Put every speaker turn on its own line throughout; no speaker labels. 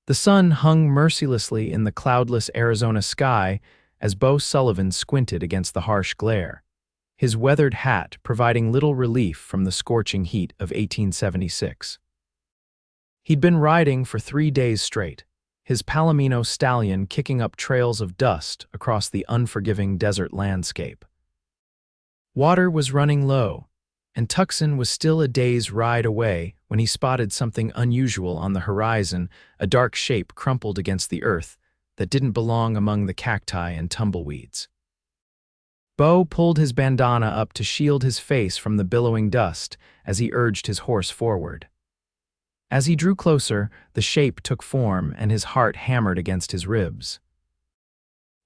The sun hung mercilessly in the cloudless Arizona sky as Beau Sullivan squinted against the harsh glare, his weathered hat providing little relief from the scorching heat of 1876. He'd been riding for 3 days straight, his Palomino stallion kicking up trails of dust across the unforgiving desert landscape. Water was running low, and Tucson was still a day's ride away when he spotted something unusual on the horizon, a dark shape crumpled against the earth that didn't belong among the cacti and tumbleweeds. Beau pulled his bandana up to shield his face from the billowing dust as he urged his horse forward. As he drew closer, the shape took form and his heart hammered against his ribs.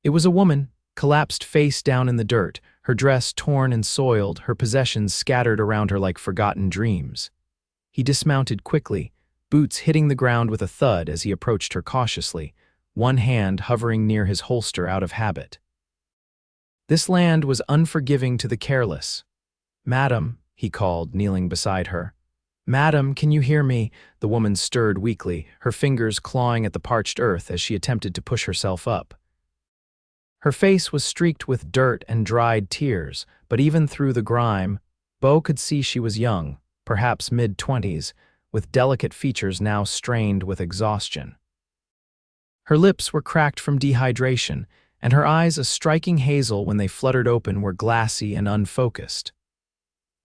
It was a woman, collapsed face down in the dirt, her dress torn and soiled, her possessions scattered around her like forgotten dreams. He dismounted quickly, boots hitting the ground with a thud as he approached her cautiously, one hand hovering near his holster out of habit. This land was unforgiving to the careless. "Madam," he called, kneeling beside her. "Madam, can you hear me?" The woman stirred weakly, her fingers clawing at the parched earth as she attempted to push herself up. Her face was streaked with dirt and dried tears, but even through the grime, Beau could see she was young, perhaps mid-20s, with delicate features now strained with exhaustion. Her lips were cracked from dehydration, and her eyes, a striking hazel when they fluttered open, were glassy and unfocused.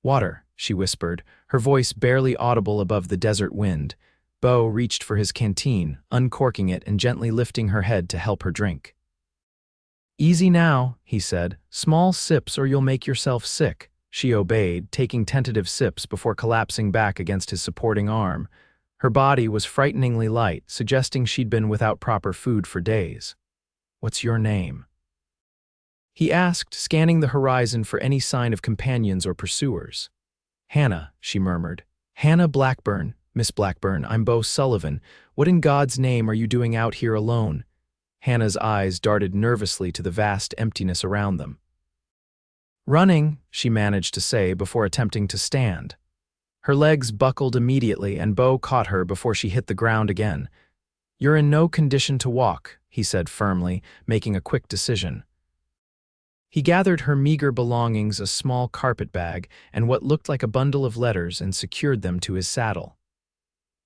"Water," she whispered, her voice barely audible above the desert wind. Beau reached for his canteen, uncorking it and gently lifting her head to help her drink. "Easy now," he said. "Small sips or you'll make yourself sick." She obeyed, taking tentative sips before collapsing back against his supporting arm. Her body was frighteningly light, suggesting she'd been without proper food for days. "What's your name?" he asked, scanning the horizon for any sign of companions or pursuers. "Hannah," she murmured. "Hannah Blackburn. Miss Blackburn, I'm Beau Sullivan. What in God's name are you doing out here alone?" Hannah's eyes darted nervously to the vast emptiness around them. "Running," she managed to say before attempting to stand. Her legs buckled immediately, and Beau caught her before she hit the ground again. "You're in no condition to walk," he said firmly, making a quick decision. He gathered her meager belongings, a small carpet bag, and what looked like a bundle of letters, and secured them to his saddle.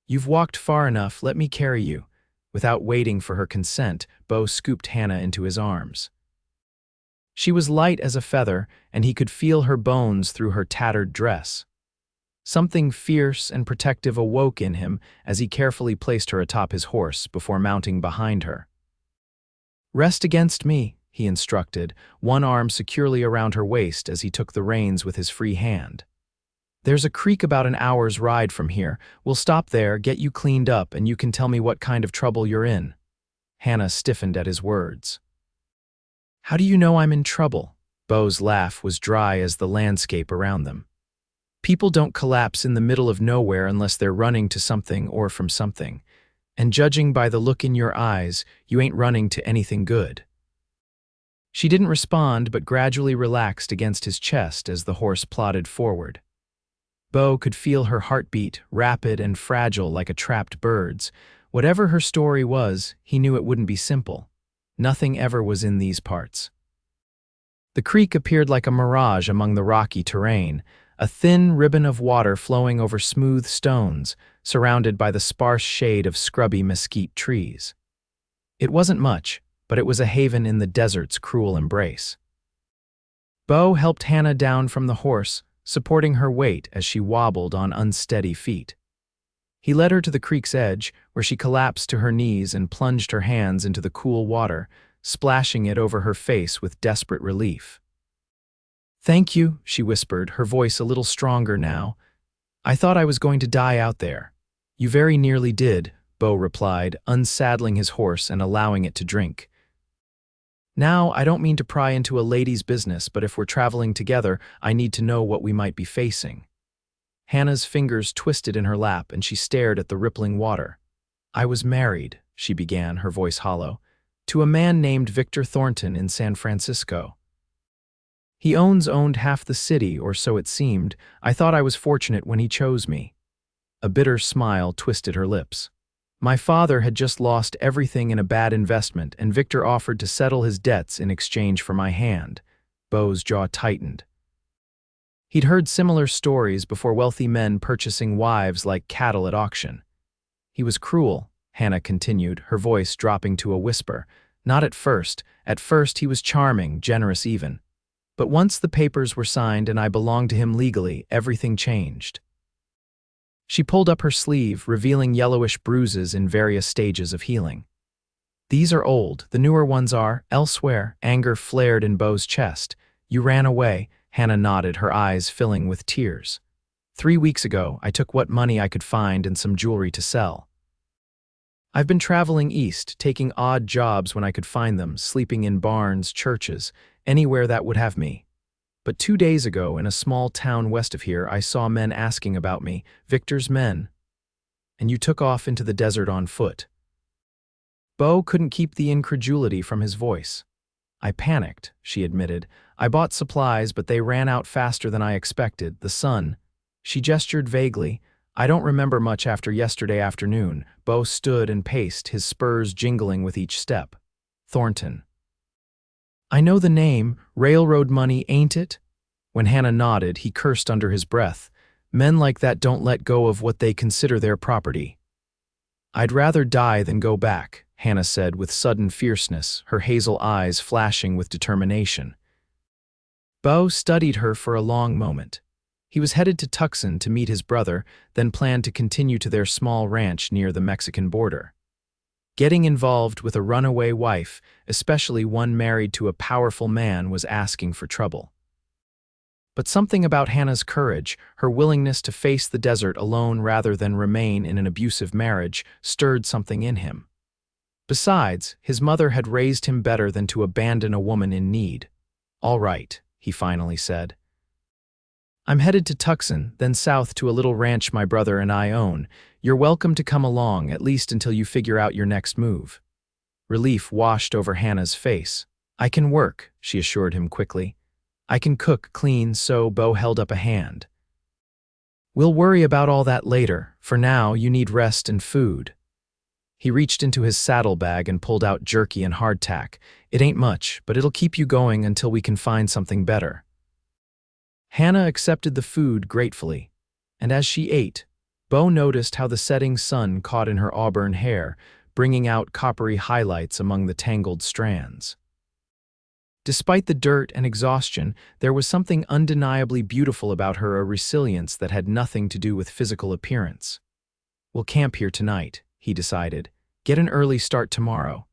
"You've walked far enough, let me carry you." Without waiting for her consent, Beau scooped Hannah into his arms. She was light as a feather, and he could feel her bones through her tattered dress. Something fierce and protective awoke in him as he carefully placed her atop his horse before mounting behind her. "Rest against me," he instructed, one arm securely around her waist as he took the reins with his free hand. "There's a creek about an hour's ride from here. We'll stop there, get you cleaned up, and you can tell me what kind of trouble you're in." Hannah stiffened at his words. "How do you know I'm in trouble?" Beau's laugh was dry as the landscape around them. "People don't collapse in the middle of nowhere unless they're running to something or from something. And judging by the look in your eyes, you ain't running to anything good." She didn't respond but gradually relaxed against his chest as the horse plodded forward. Beau could feel her heartbeat, rapid and fragile like a trapped bird's. Whatever her story was, he knew it wouldn't be simple. Nothing ever was in these parts. The creek appeared like a mirage among the rocky terrain, a thin ribbon of water flowing over smooth stones, surrounded by the sparse shade of scrubby mesquite trees. It wasn't much, but it was a haven in the desert's cruel embrace. Beau helped Hannah down from the horse, supporting her weight as she wobbled on unsteady feet. He led her to the creek's edge, where she collapsed to her knees and plunged her hands into the cool water, splashing it over her face with desperate relief. "Thank you," she whispered, her voice a little stronger now. "I thought I was going to die out there." "You very nearly did," Beau replied, unsaddling his horse and allowing it to drink. "Now, I don't mean to pry into a lady's business, but if we're traveling together, I need to know what we might be facing." Hannah's fingers twisted in her lap and she stared at the rippling water. "I was married," she began, her voice hollow, "to a man named Victor Thornton in San Francisco. He owned half the city, or so it seemed. I thought I was fortunate when he chose me." A bitter smile twisted her lips. My father had just lost everything in a bad investment, and Victor offered to settle his debts in exchange for my hand. Beau's jaw tightened. He'd heard similar stories before, wealthy men purchasing wives like cattle at auction. He was cruel, Hannah continued, her voice dropping to a whisper. Not at first. At first he was charming, generous even. But once the papers were signed and I belonged to him legally, everything changed. She pulled up her sleeve, revealing yellowish bruises in various stages of healing. These are old, the newer ones are elsewhere. Anger flared in Beau's chest. You ran away, Hannah nodded, her eyes filling with tears. 3 weeks ago, I took what money I could find and some jewelry to sell. I've been traveling east, taking odd jobs when I could find them, sleeping in barns, churches, anywhere that would have me. But 2 days ago, in a small town west of here, I saw men asking about me, Victor's men. And you took off into the desert on foot. Beau couldn't keep the incredulity from his voice. I panicked, she admitted. I bought supplies, but they ran out faster than I expected. The sun. She gestured vaguely. I don't remember much after yesterday afternoon. Beau stood and paced, his spurs jingling with each step. Thornton. I know the name. Railroad money, ain't it? When Hannah nodded, he cursed under his breath. Men like that don't let go of what they consider their property. I'd rather die than go back, Hannah said with sudden fierceness, her hazel eyes flashing with determination. Beau studied her for a long moment. He was headed to Tucson to meet his brother, then planned to continue to their small ranch near the Mexican border. Getting involved with a runaway wife, especially one married to a powerful man, was asking for trouble. But something about Hannah's courage, her willingness to face the desert alone rather than remain in an abusive marriage, stirred something in him. Besides, his mother had raised him better than to abandon a woman in need. All right, he finally said. I'm headed to Tucson, then south to a little ranch my brother and I own. You're welcome to come along, at least until you figure out your next move. Relief washed over Hannah's face. I can work, she assured him quickly. I can cook, clean, sew. Beau held up a hand. We'll worry about all that later. For now, you need rest and food. He reached into his saddlebag and pulled out jerky and hardtack. It ain't much, but it'll keep you going until we can find something better. Hannah accepted the food gratefully, and as she ate, Beau noticed how the setting sun caught in her auburn hair, bringing out coppery highlights among the tangled strands. Despite the dirt and exhaustion, there was something undeniably beautiful about her, a resilience that had nothing to do with physical appearance. We'll camp here tonight, he decided. Get an early start tomorrow.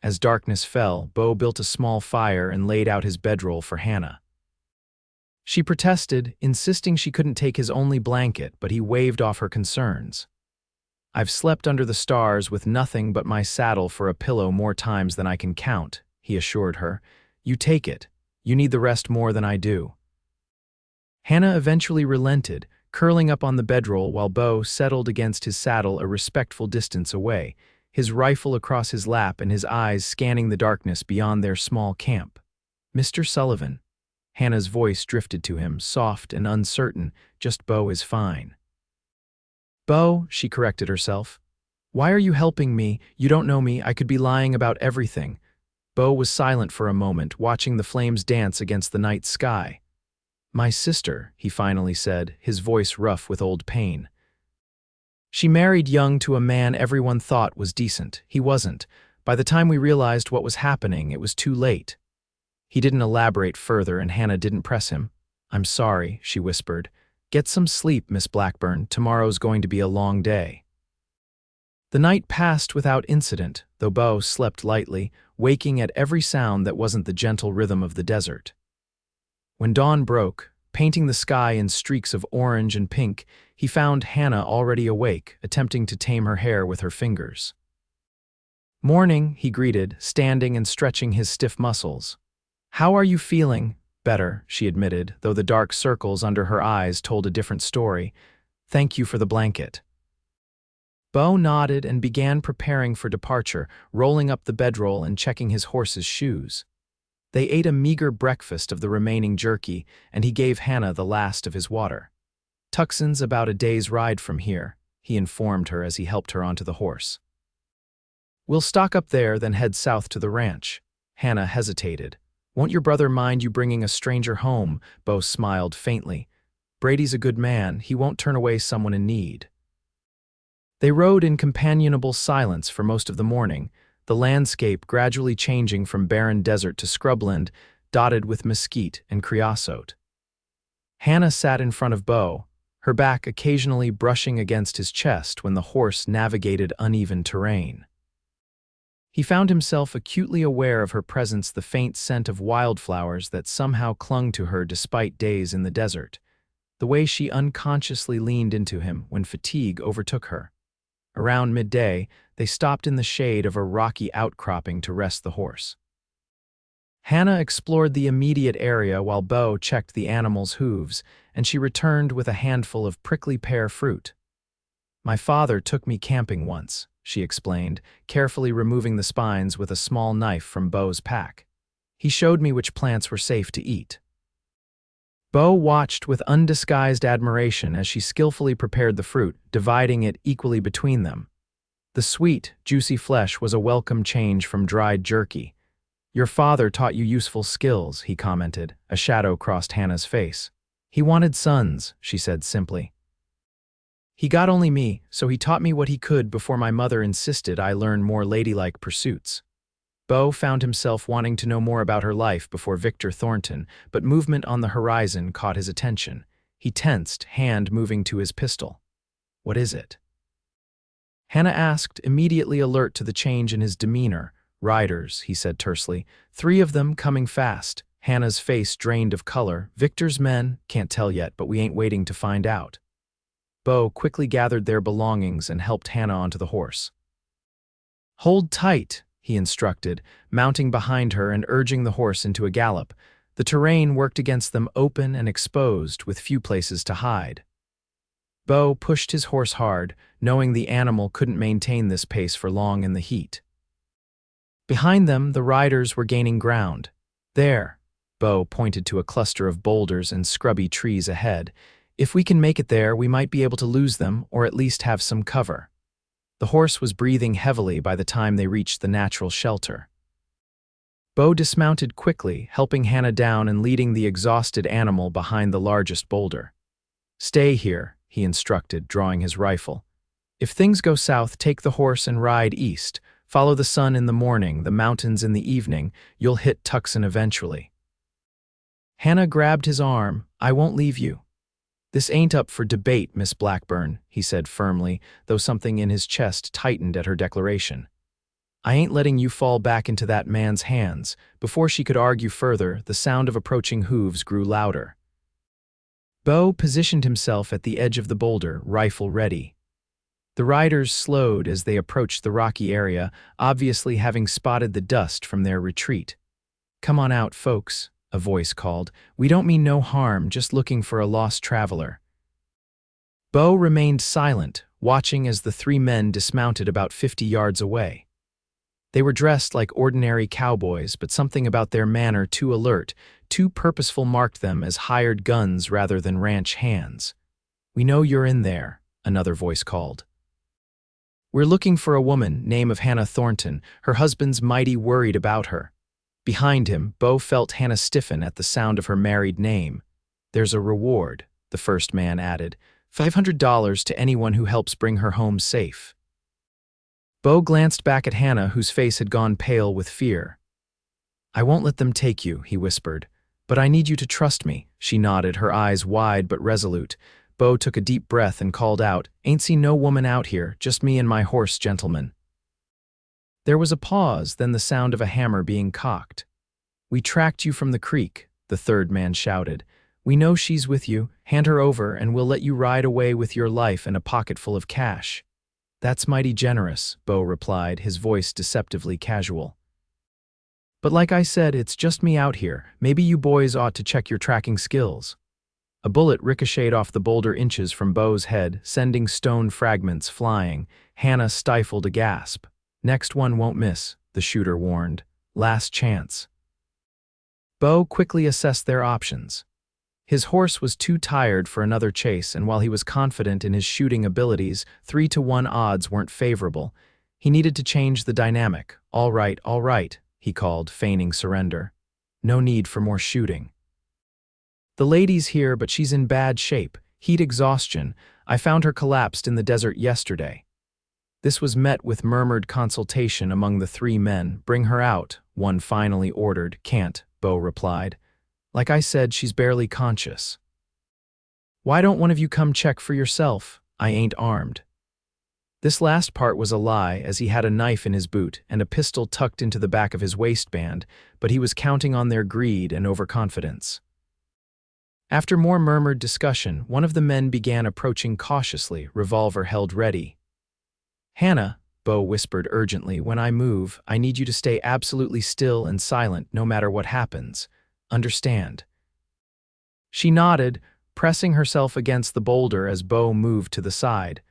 As darkness fell, Beau built a small fire and laid out his bedroll for Hannah. She protested, insisting she couldn't take his only blanket, but he waved off her concerns. I've slept under the stars with nothing but my saddle for a pillow more times than I can count, he assured her. You take it. You need the rest more than I do. Hannah eventually relented, curling up on the bedroll while Beau settled against his saddle a respectful distance away, his rifle across his lap and his eyes scanning the darkness beyond their small camp. Mr. Sullivan. Hannah's voice drifted to him, soft and uncertain. Just Beau is fine. Beau, she corrected herself. Why are you helping me? You don't know me. I could be lying about everything. Beau was silent for a moment, watching the flames dance against the night sky. My sister, he finally said, his voice rough with old pain. She married young to a man everyone thought was decent. He wasn't. By the time we realized what was happening, it was too late. He didn't elaborate further, and Hannah didn't press him. I'm sorry, she whispered. Get some sleep, Miss Blackburn. Tomorrow's going to be a long day. The night passed without incident, though Beau slept lightly, waking at every sound that wasn't the gentle rhythm of the desert. When dawn broke, painting the sky in streaks of orange and pink, he found Hannah already awake, attempting to tame her hair with her fingers. Morning, he greeted, standing and stretching his stiff muscles. How are you feeling? Better, she admitted, though the dark circles under her eyes told a different story. Thank you for the blanket. Beau nodded and began preparing for departure, rolling up the bedroll and checking his horse's shoes. They ate a meager breakfast of the remaining jerky, and he gave Hannah the last of his water. Tucson's about a day's ride from here, he informed her as he helped her onto the horse. We'll stock up there, then head south to the ranch. Hannah hesitated. Won't your brother mind you bringing a stranger home? Beau smiled faintly. Brady's a good man. He won't turn away someone in need. They rode in companionable silence for most of the morning, the landscape gradually changing from barren desert to scrubland, dotted with mesquite and creosote. Hannah sat in front of Beau, her back occasionally brushing against his chest when the horse navigated uneven terrain. He found himself acutely aware of her presence, the faint scent of wildflowers that somehow clung to her despite days in the desert, the way she unconsciously leaned into him when fatigue overtook her. Around midday, they stopped in the shade of a rocky outcropping to rest the horse. Hannah explored the immediate area while Beau checked the animal's hooves, and she returned with a handful of prickly pear fruit. My father took me camping once, she explained, carefully removing the spines with a small knife from Beau's pack. He showed me which plants were safe to eat. Beau watched with undisguised admiration as she skillfully prepared the fruit, dividing it equally between them. The sweet, juicy flesh was a welcome change from dried jerky. Your father taught you useful skills, he commented. A shadow crossed Hannah's face. He wanted sons, she said simply. He got only me, so he taught me what he could before my mother insisted I learn more ladylike pursuits. Beau found himself wanting to know more about her life before Victor Thornton, but movement on the horizon caught his attention. He tensed, hand moving to his pistol. What is it? Hannah asked, immediately alert to the change in his demeanor. Riders, he said tersely. 3 of them coming fast. Hannah's face drained of color. Victor's men? Can't tell yet, but we ain't waiting to find out. Beau quickly gathered their belongings and helped Hannah onto the horse. Hold tight, he instructed, mounting behind her and urging the horse into a gallop. The terrain worked against them, open and exposed, with few places to hide. Beau pushed his horse hard, knowing the animal couldn't maintain this pace for long in the heat. Behind them, the riders were gaining ground. There, Beau pointed to a cluster of boulders and scrubby trees ahead. If we can make it there, we might be able to lose them, or at least have some cover. The horse was breathing heavily by the time they reached the natural shelter. Beau dismounted quickly, helping Hannah down and leading the exhausted animal behind the largest boulder. Stay here, he instructed, drawing his rifle. If things go south, take the horse and ride east. Follow the sun in the morning, the mountains in the evening. You'll hit Tucson eventually. Hannah grabbed his arm. I won't leave you. This ain't up for debate, Miss Blackburn, he said firmly, though something in his chest tightened at her declaration. I ain't letting you fall back into that man's hands. Before she could argue further, the sound of approaching hooves grew louder. Beau positioned himself at the edge of the boulder, rifle ready. The riders slowed as they approached the rocky area, obviously having spotted the dust from their retreat. Come on out, folks, a voice called. We don't mean no harm, just looking for a lost traveler. Beau remained silent, watching as the 3 men dismounted about 50 yards away. They were dressed like ordinary cowboys, but something about their manner too alert, too purposeful marked them as hired guns rather than ranch hands. We know you're in there, another voice called. We're looking for a woman, name of Hannah Thornton. Her husband's mighty worried about her. Behind him, Beau felt Hannah stiffen at the sound of her married name. There's a reward, the first man added. $500 to anyone who helps bring her home safe. Beau glanced back at Hannah, whose face had gone pale with fear. I won't let them take you, he whispered. But I need you to trust me. She nodded, her eyes wide but resolute. Beau took a deep breath and called out, Ain't seen no woman out here, just me and my horse, gentlemen. There was a pause, then the sound of a hammer being cocked. We tracked you from the creek, the third man shouted. We know she's with you. Hand her over and we'll let you ride away with your life and a pocket full of cash. That's mighty generous, Beau replied, his voice deceptively casual. But like I said, it's just me out here. Maybe you boys ought to check your tracking skills. A bullet ricocheted off the boulder inches from Beau's head, sending stone fragments flying. Hannah stifled a gasp. Next one won't miss, the shooter warned. Last chance. Beau quickly assessed their options. His horse was too tired for another chase, and while he was confident in his shooting abilities, 3-to-1 odds weren't favorable. He needed to change the dynamic. All right, he called, feigning surrender. No need for more shooting. The lady's here, but she's in bad shape. Heat exhaustion. I found her collapsed in the desert yesterday. This was met with murmured consultation among the three men. Bring her out, one finally ordered. Can't, Beau replied. Like I said, she's barely conscious. Why don't one of you come check for yourself? I ain't armed. This last part was a lie, as he had a knife in his boot and a pistol tucked into the back of his waistband, but he was counting on their greed and overconfidence. After more murmured discussion, one of the men began approaching cautiously, revolver held ready. Hannah, Beau whispered urgently, when I move, I need you to stay absolutely still and silent no matter what happens. Understand? She nodded, pressing herself against the boulder as Beau moved to the side,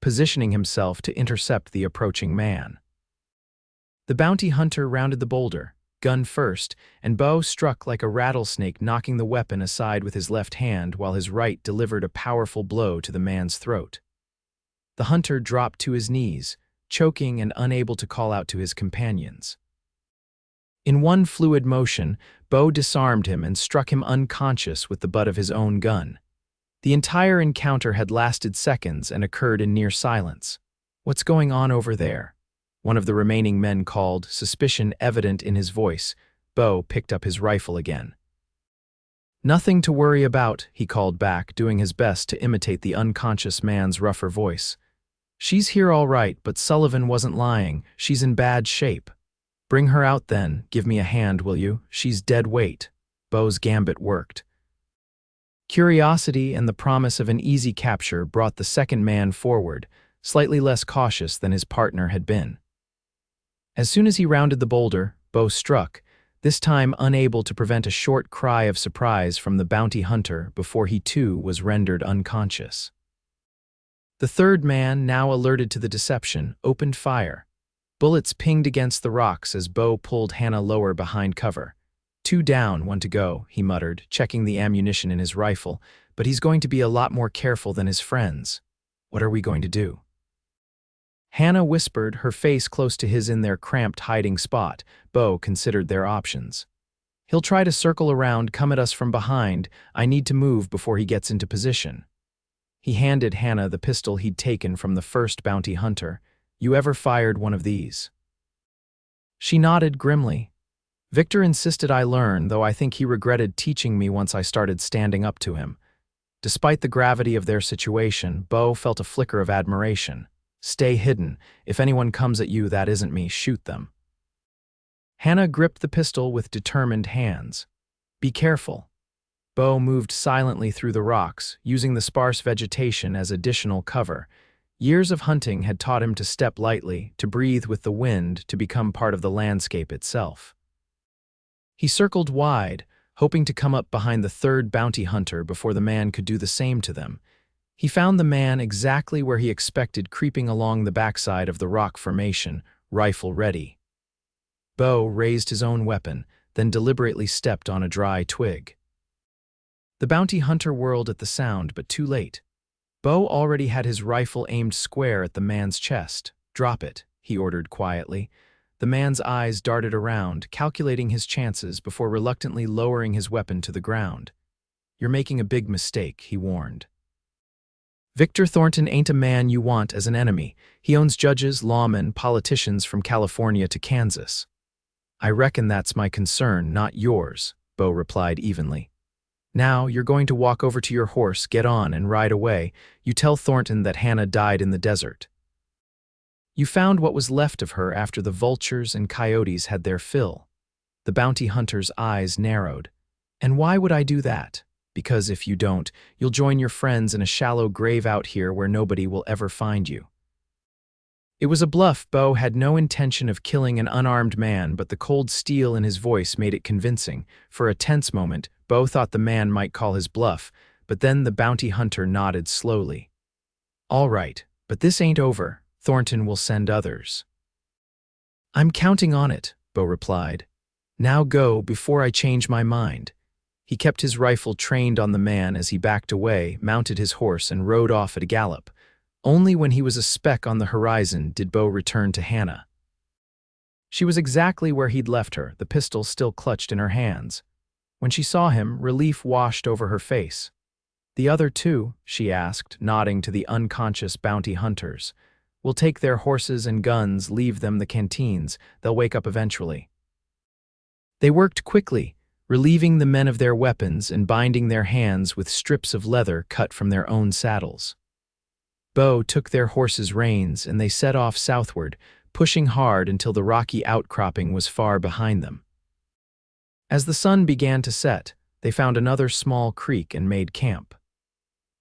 positioning himself to intercept the approaching man. The bounty hunter rounded the boulder, gun first, and Beau struck like a rattlesnake, knocking the weapon aside with his left hand while his right delivered a powerful blow to the man's throat. The hunter dropped to his knees, choking and unable to call out to his companions. In one fluid motion, Beau disarmed him and struck him unconscious with the butt of his own gun. The entire encounter had lasted seconds and occurred in near silence. What's going on over there? One of the remaining men called, suspicion evident in his voice. Beau picked up his rifle again. Nothing to worry about, he called back, doing his best to imitate the unconscious man's rougher voice. She's here all right, but Sullivan wasn't lying. She's in bad shape. Bring her out then. Give me a hand, will you? She's dead weight. Beau's gambit worked. Curiosity and the promise of an easy capture brought the second man forward, slightly less cautious than his partner had been. As soon as he rounded the boulder, Beau struck, this time unable to prevent a short cry of surprise from the bounty hunter before he too was rendered unconscious. The third man, now alerted to the deception, opened fire. Bullets pinged against the rocks as Beau pulled Hannah lower behind cover. 2 down, 1 to go, he muttered, checking the ammunition in his rifle, but he's going to be a lot more careful than his friends. What are we going to do? Hannah whispered, her face close to his in their cramped hiding spot. Beau considered their options. He'll try to circle around, come at us from behind. I need to move before he gets into position. He handed Hannah the pistol he'd taken from the first bounty hunter. You ever fired one of these? She nodded grimly. Victor insisted I learn, though I think he regretted teaching me once I started standing up to him. Despite the gravity of their situation, Beau felt a flicker of admiration. Stay hidden. If anyone comes at you, that isn't me. Shoot them. Hannah gripped the pistol with determined hands. Be careful. Beau moved silently through the rocks, using the sparse vegetation as additional cover. Years of hunting had taught him to step lightly, to breathe with the wind, to become part of the landscape itself. He circled wide, hoping to come up behind the third bounty hunter before the man could do the same to them. He found the man exactly where he expected, creeping along the backside of the rock formation, rifle ready. Beau raised his own weapon, then deliberately stepped on a dry twig. The bounty hunter whirled at the sound, but too late. Beau already had his rifle aimed square at the man's chest. Drop it, he ordered quietly. The man's eyes darted around, calculating his chances before reluctantly lowering his weapon to the ground. You're making a big mistake, he warned. Victor Thornton ain't a man you want as an enemy. He owns judges, lawmen, politicians from California to Kansas. I reckon that's my concern, not yours, Beau replied evenly. Now, you're going to walk over to your horse, get on, and ride away. You tell Thornton that Hannah died in the desert. You found what was left of her after the vultures and coyotes had their fill. The bounty hunter's eyes narrowed. And why would I do that? Because if you don't, you'll join your friends in a shallow grave out here where nobody will ever find you. It was a bluff. Beau had no intention of killing an unarmed man, but the cold steel in his voice made it convincing. For a tense moment, Beau thought the man might call his bluff, but then the bounty hunter nodded slowly. All right, but this ain't over. Thornton will send others. I'm counting on it, Beau replied. Now go before I change my mind. He kept his rifle trained on the man as he backed away, mounted his horse, and rode off at a gallop. Only when he was a speck on the horizon did Beau return to Hannah. She was exactly where he'd left her, the pistol still clutched in her hands. When she saw him, relief washed over her face. "The other two?" she asked, nodding to the unconscious bounty hunters. "We'll take their horses and guns, leave them the canteens. They'll wake up eventually." They worked quickly, relieving the men of their weapons and binding their hands with strips of leather cut from their own saddles. Beau took their horses' reins and they set off southward, pushing hard until the rocky outcropping was far behind them. As the sun began to set, they found another small creek and made camp.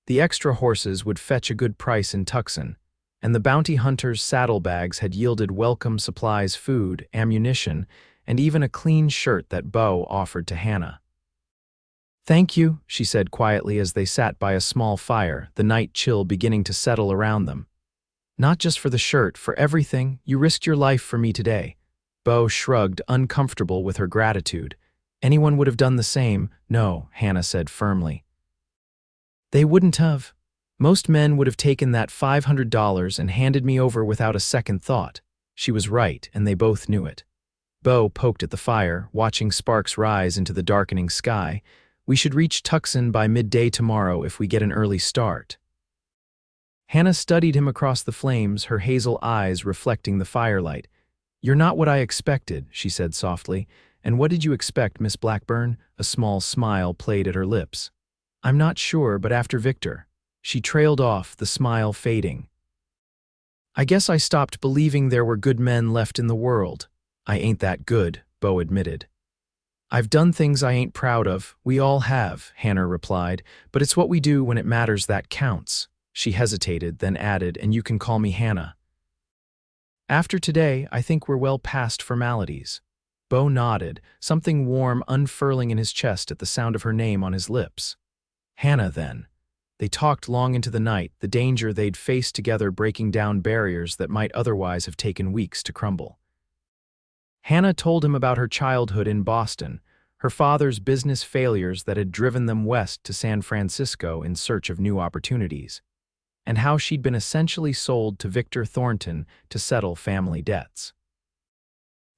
The extra horses would fetch a good price in Tucson, and the bounty hunters' saddlebags had yielded welcome supplies, food, ammunition, and even a clean shirt that Beau offered to Hannah. "Thank you," she said quietly as they sat by a small fire, the night chill beginning to settle around them. "Not just for the shirt, for everything. You risked your life for me today." Beau shrugged, uncomfortable with her gratitude. "Anyone would have done the same." "No," Hannah said firmly. "They wouldn't have. Most men would have taken that $500 and handed me over without a second thought." She was right, and they both knew it. Beau poked at the fire, watching sparks rise into the darkening sky. "We should reach Tucson by midday tomorrow if we get an early start." Hannah studied him across the flames, her hazel eyes reflecting the firelight. "You're not what I expected," she said softly. "And what did you expect, Miss Blackburn?" A small smile played at her lips. "I'm not sure, but after Victor." She trailed off, the smile fading. "I guess I stopped believing there were good men left in the world." "I ain't that good," Beau admitted. "I've done things I ain't proud of. We all have," Hannah replied, "but it's what we do when it matters that counts." She hesitated, then added, "And you can call me Hannah." "After today, I think we're well past formalities." Beau nodded, something warm unfurling in his chest at the sound of her name on his lips. "Hannah, then." They talked long into the night, the danger they'd faced together breaking down barriers that might otherwise have taken weeks to crumble. Hannah told him about her childhood in Boston, her father's business failures that had driven them west to San Francisco in search of new opportunities, and how she'd been essentially sold to Victor Thornton to settle family debts.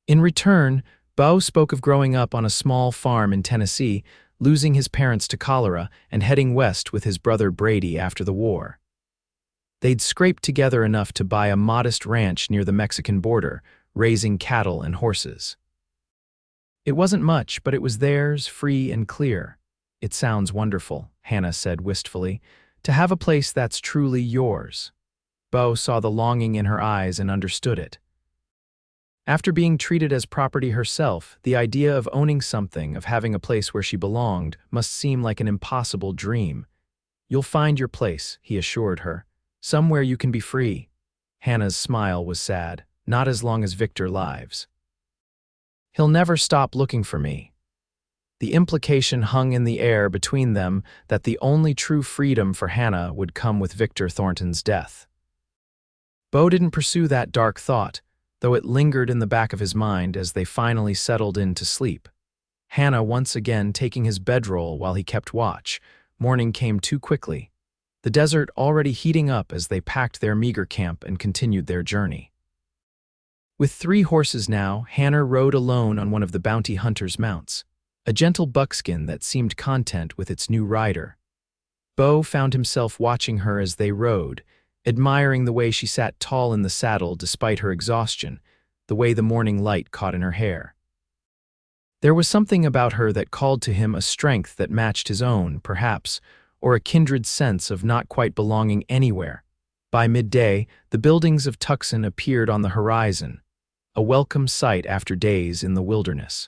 In return, Beau spoke of growing up on a small farm in Tennessee, losing his parents to cholera, and heading west with his brother Brady after the war. They'd scraped together enough to buy a modest ranch near the Mexican border, raising cattle and horses. It wasn't much, but it was theirs, free and clear. "It sounds wonderful," Hannah said wistfully, "to have a place that's truly yours." Beau saw the longing in her eyes and understood it. After being treated as property herself, the idea of owning something, of having a place where she belonged, must seem like an impossible dream. "You'll find your place," he assured her. "Somewhere you can be free." Hannah's smile was sad. "Not as long as Victor lives. He'll never stop looking for me." The implication hung in the air between them that the only true freedom for Hannah would come with Victor Thornton's death. Beau didn't pursue that dark thought, though it lingered in the back of his mind as they finally settled in to sleep. Hannah once again taking his bedroll while he kept watch. Morning came too quickly, the desert already heating up as they packed their meager camp and continued their journey. With 3 horses now, Hannah rode alone on one of the bounty hunter's mounts, a gentle buckskin that seemed content with its new rider. Beau found himself watching her as they rode, admiring the way she sat tall in the saddle despite her exhaustion, the way the morning light caught in her hair. There was something about her that called to him a strength that matched his own, perhaps, or a kindred sense of not quite belonging anywhere. By midday, the buildings of Tucson appeared on the horizon, a welcome sight after days in the wilderness.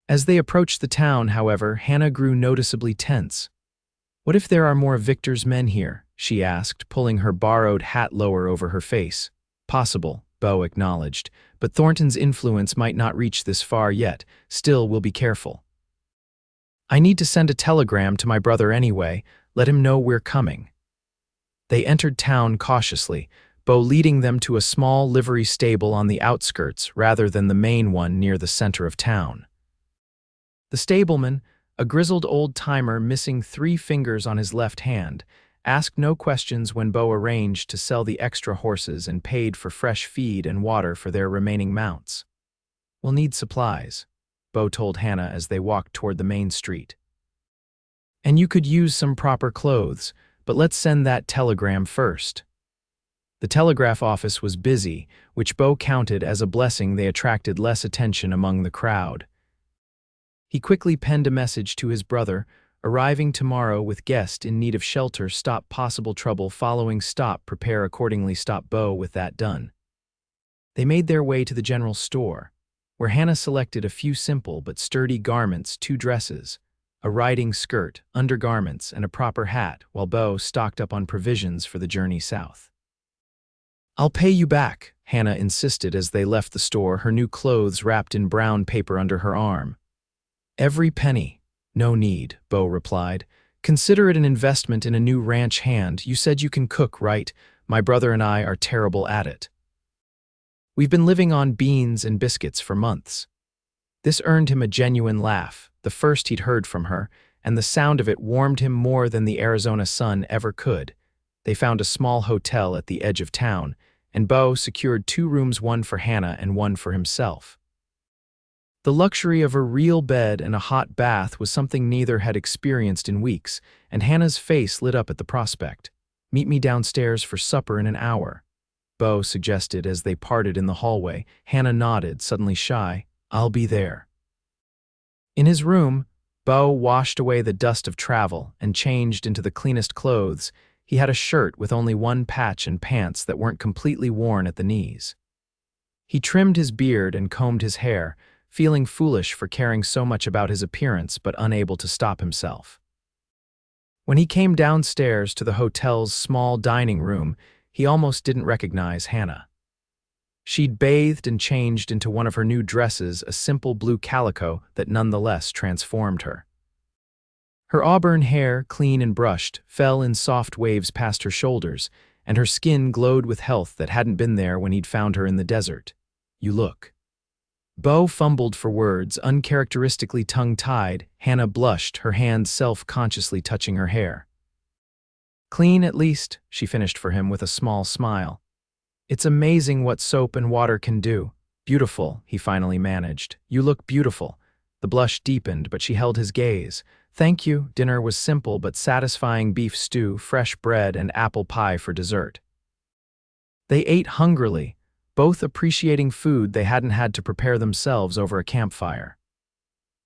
As they approached the town, however, Hannah grew noticeably tense. "What if there are more Victor's men here?" she asked, pulling her borrowed hat lower over her face. "Possible," Beau acknowledged, "but Thornton's influence might not reach this far yet. Still, we'll be careful." "I need to send a telegram to my brother anyway. Let him know we're coming." They entered town cautiously, Beau leading them to a small livery stable on the outskirts rather than the main one near the center of town. The stableman, a grizzled old-timer missing 3 fingers on his left hand, asked no questions when Beau arranged to sell the extra horses and paid for fresh feed and water for their remaining mounts. "We'll need supplies," Beau told Hannah as they walked toward the main street. "And you could use some proper clothes, but let's send that telegram first." The telegraph office was busy, which Beau counted as a blessing. They attracted less attention among the crowd. He quickly penned a message to his brother, "Arriving tomorrow with guest in need of shelter, stop possible trouble following, stop, prepare accordingly." Stop Beau with that done. They made their way to the general store, where Hannah selected a few simple but sturdy garments, 2 dresses, a riding skirt, undergarments, and a proper hat, while Beau stocked up on provisions for the journey south. "I'll pay you back," Hannah insisted as they left the store, her new clothes wrapped in brown paper under her arm. "Every penny." "No need," Beau replied. "Consider it an investment in a new ranch hand. You said you can cook, right? My brother and I are terrible at it. We've been living on beans and biscuits for months." This earned him a genuine laugh, the first he'd heard from her, and the sound of it warmed him more than the Arizona sun ever could. They found a small hotel at the edge of town, and Beau secured 2 rooms, one for Hannah and one for himself. The luxury of a real bed and a hot bath was something neither had experienced in weeks, and Hannah's face lit up at the prospect. "Meet me downstairs for supper in an hour," Beau suggested as they parted in the hallway. Hannah nodded, suddenly shy. "I'll be there." In his room, Beau washed away the dust of travel and changed into the cleanest clothes. He had a shirt with only one patch and pants that weren't completely worn at the knees. He trimmed his beard and combed his hair, feeling foolish for caring so much about his appearance but unable to stop himself. When he came downstairs to the hotel's small dining room, he almost didn't recognize Hannah. She'd bathed and changed into one of her new dresses, a simple blue calico that nonetheless transformed her. Her auburn hair, clean and brushed, fell in soft waves past her shoulders, and her skin glowed with health that hadn't been there when he'd found her in the desert. "You look." Beau fumbled for words, uncharacteristically tongue-tied. Hannah blushed, her hand self-consciously touching her hair. "Clean, at least," she finished for him with a small smile. "It's amazing what soap and water can do." "Beautiful," he finally managed. "You look beautiful." The blush deepened, but she held his gaze. "Thank you." Dinner was simple but satisfying: beef stew, fresh bread, and apple pie for dessert. They ate hungrily, both appreciating food they hadn't had to prepare themselves over a campfire.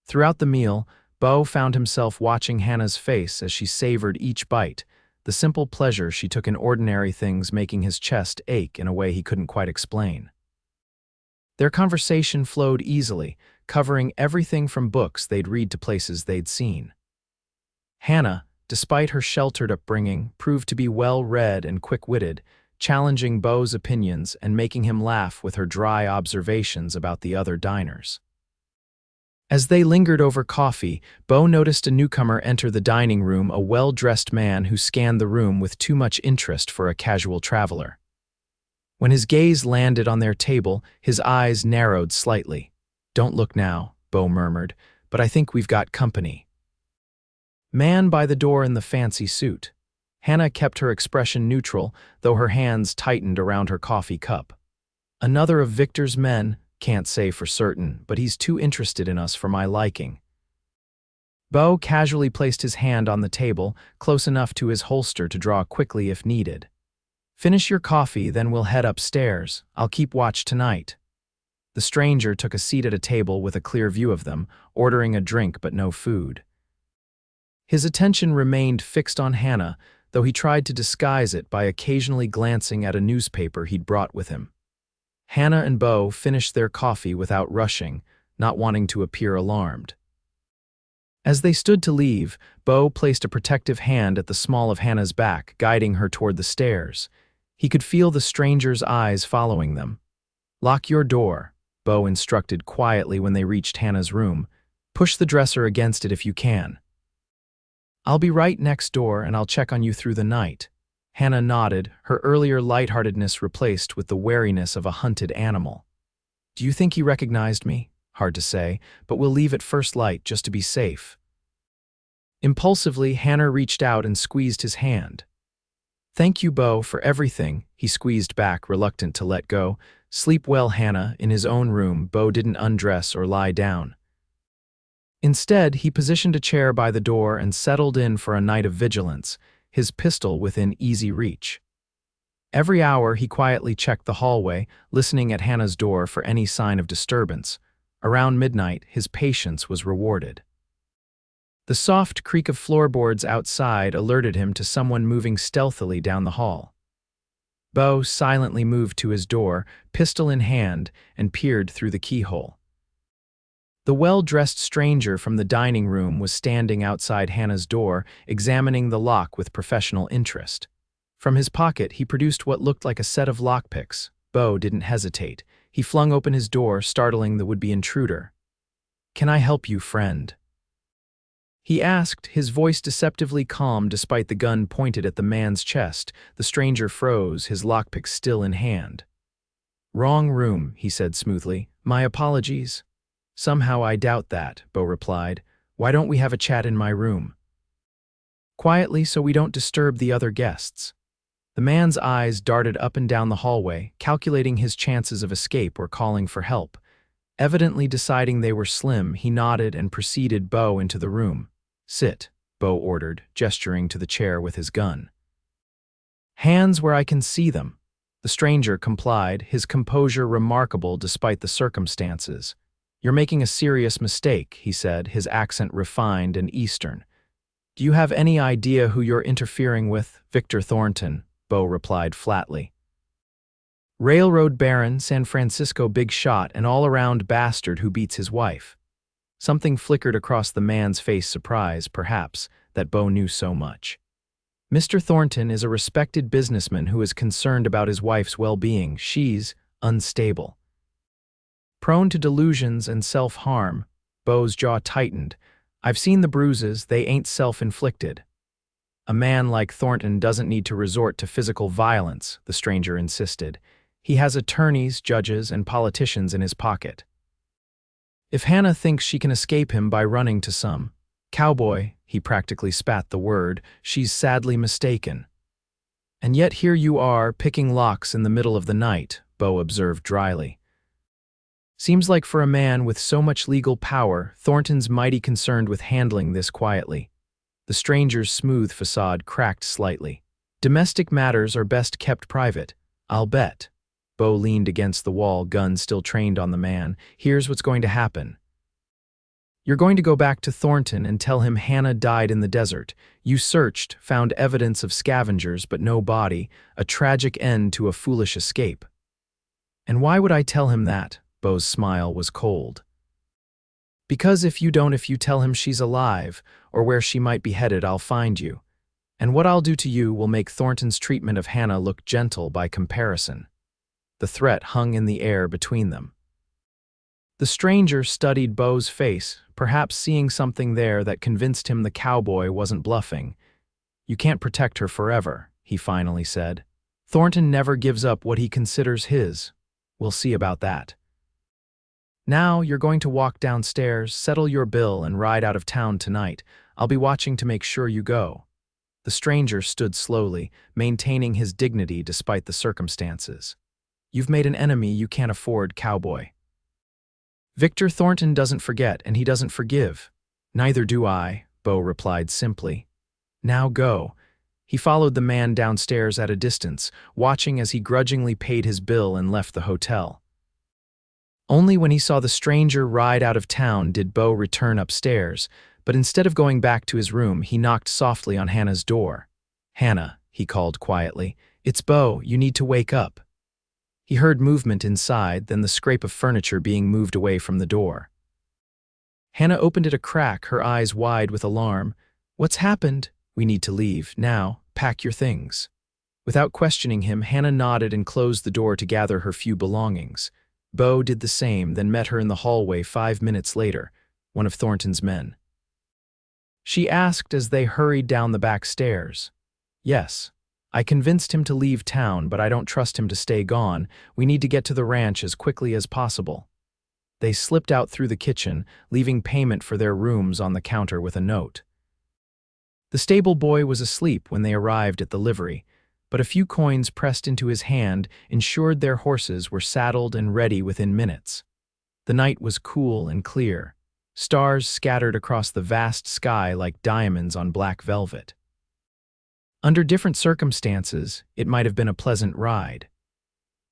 Throughout the meal, Beau found himself watching Hannah's face as she savored each bite, the simple pleasure she took in ordinary things making his chest ache in a way he couldn't quite explain. Their conversation flowed easily, covering everything from books they'd read to places they'd seen. Hannah, despite her sheltered upbringing, proved to be well-read and quick-witted, challenging Beau's opinions and making him laugh with her dry observations about the other diners. As they lingered over coffee, Beau noticed a newcomer enter the dining room, a well-dressed man who scanned the room with too much interest for a casual traveler. When his gaze landed on their table, his eyes narrowed slightly. "Don't look now," Beau murmured, "but I think we've got company." Man by the door in the fancy suit. Hannah kept her expression neutral, though her hands tightened around her coffee cup. "Another of Victor's men, can't say for certain, but he's too interested in us for my liking." Beau casually placed his hand on the table, close enough to his holster to draw quickly if needed. "Finish your coffee, then we'll head upstairs. I'll keep watch tonight." The stranger took a seat at a table with a clear view of them, ordering a drink but no food. His attention remained fixed on Hannah, though he tried to disguise it by occasionally glancing at a newspaper he'd brought with him. Hannah and Beau finished their coffee without rushing, not wanting to appear alarmed. As they stood to leave, Beau placed a protective hand at the small of Hannah's back, guiding her toward the stairs. He could feel the stranger's eyes following them. "Lock your door," Beau instructed quietly when they reached Hannah's room. "Push the dresser against it if you can." "I'll be right next door and I'll check on you through the night." Hannah nodded, her earlier lightheartedness replaced with the wariness of a hunted animal. "Do you think he recognized me?" "Hard to say, but we'll leave at first light just to be safe." Impulsively, Hannah reached out and squeezed his hand. Thank you, Beau, for everything, he squeezed back, reluctant to let go. Sleep well, Hannah. In his own room, Beau didn't undress or lie down. Instead, he positioned a chair by the door and settled in for a night of vigilance, his pistol within easy reach. Every hour, he quietly checked the hallway, listening at Hannah's door for any sign of disturbance. Around midnight, his patience was rewarded. The soft creak of floorboards outside alerted him to someone moving stealthily down the hall. Beau silently moved to his door, pistol in hand, and peered through the keyhole. The well-dressed stranger from the dining room was standing outside Hannah's door, examining the lock with professional interest. From his pocket, he produced what looked like a set of lockpicks. Beau didn't hesitate. He flung open his door, startling the would-be intruder. "Can I help you, friend?" he asked, his voice deceptively calm despite the gun pointed at the man's chest. The stranger froze, his lockpick still in hand. "Wrong room," he said smoothly. "My apologies." "Somehow I doubt that," Beau replied. "Why don't we have a chat in my room?" "Quietly, so we don't disturb the other guests." The man's eyes darted up and down the hallway, calculating his chances of escape or calling for help. Evidently deciding they were slim, he nodded and preceded Beau into the room. "Sit," Beau ordered, gesturing to the chair with his gun. "Hands where I can see them." The stranger complied, his composure remarkable despite the circumstances. "You're making a serious mistake," he said, his accent refined and Eastern. "Do you have any idea who you're interfering with?" "Victor Thornton," Beau replied flatly. "Railroad baron, San Francisco big shot, and all-around bastard who beats his wife." Something flickered across the man's face, surprise, perhaps, that Beau knew so much. "Mr. Thornton is a respected businessman who is concerned about his wife's well-being. She's unstable. Prone to delusions and self-harm." Beau's jaw tightened. "I've seen the bruises, they ain't self-inflicted." "A man like Thornton doesn't need to resort to physical violence," the stranger insisted. "He has attorneys, judges, and politicians in his pocket. If Hannah thinks she can escape him by running to some cowboy," he practically spat the word, "she's sadly mistaken." "And yet here you are, picking locks in the middle of the night," Beau observed dryly. "Seems like for a man with so much legal power, Thornton's mighty concerned with handling this quietly." The stranger's smooth facade cracked slightly. "Domestic matters are best kept private, I'll bet." Beau leaned against the wall, gun still trained on the man. "Here's what's going to happen. You're going to go back to Thornton and tell him Hannah died in the desert. You searched, found evidence of scavengers, but no body, a tragic end to a foolish escape." "And why would I tell him that?" Beau's smile was cold. "Because if you tell him she's alive, or where she might be headed, I'll find you. And what I'll do to you will make Thornton's treatment of Hannah look gentle by comparison." The threat hung in the air between them. The stranger studied Beau's face, perhaps seeing something there that convinced him the cowboy wasn't bluffing. "You can't protect her forever," he finally said. "Thornton never gives up what he considers his. We'll see about that. Now you're going to walk downstairs, settle your bill, and ride out of town tonight. I'll be watching to make sure you go." The stranger stood slowly, maintaining his dignity despite the circumstances. "You've made an enemy you can't afford, cowboy. Victor Thornton doesn't forget, and he doesn't forgive." "Neither do I," Beau replied simply. "Now go." He followed the man downstairs at a distance, watching as he grudgingly paid his bill and left the hotel. Only when he saw the stranger ride out of town did Beau return upstairs, but instead of going back to his room, he knocked softly on Hannah's door. "Hannah," he called quietly, "it's Beau, you need to wake up." He heard movement inside, then the scrape of furniture being moved away from the door. Hannah opened it a crack, her eyes wide with alarm. "What's happened?" "We need to leave. Now, pack your things." Without questioning him, Hannah nodded and closed the door to gather her few belongings. Beau did the same, then met her in the hallway 5 minutes later, one of Thornton's men. She asked as they hurried down the back stairs. "Yes. I convinced him to leave town, but I don't trust him to stay gone. We need to get to the ranch as quickly as possible." They slipped out through the kitchen, leaving payment for their rooms on the counter with a note. The stable boy was asleep when they arrived at the livery, but a few coins pressed into his hand ensured their horses were saddled and ready within minutes. The night was cool and clear. Stars scattered across the vast sky like diamonds on black velvet. Under different circumstances, it might have been a pleasant ride.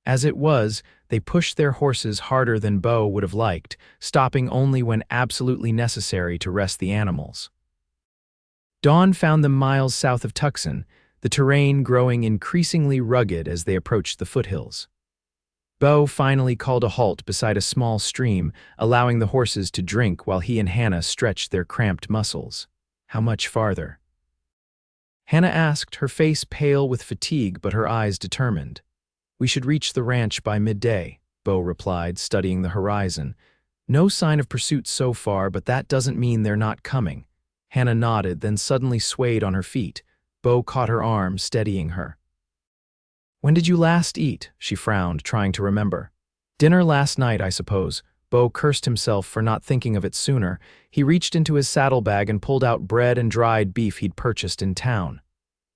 As it was, they pushed their horses harder than Beau would have liked, stopping only when absolutely necessary to rest the animals. Dawn found them miles south of Tucson, the terrain growing increasingly rugged as they approached the foothills. Beau finally called a halt beside a small stream, allowing the horses to drink while he and Hannah stretched their cramped muscles. How much farther? Hannah asked, her face pale with fatigue but her eyes determined. We should reach the ranch by midday, Beau replied, studying the horizon. No sign of pursuit so far, but that doesn't mean they're not coming. Hannah nodded, then suddenly swayed on her feet. Beau caught her arm, steadying her. When did you last eat? She frowned, trying to remember. Dinner last night, I suppose. Beau cursed himself for not thinking of it sooner. He reached into his saddlebag and pulled out bread and dried beef he'd purchased in town.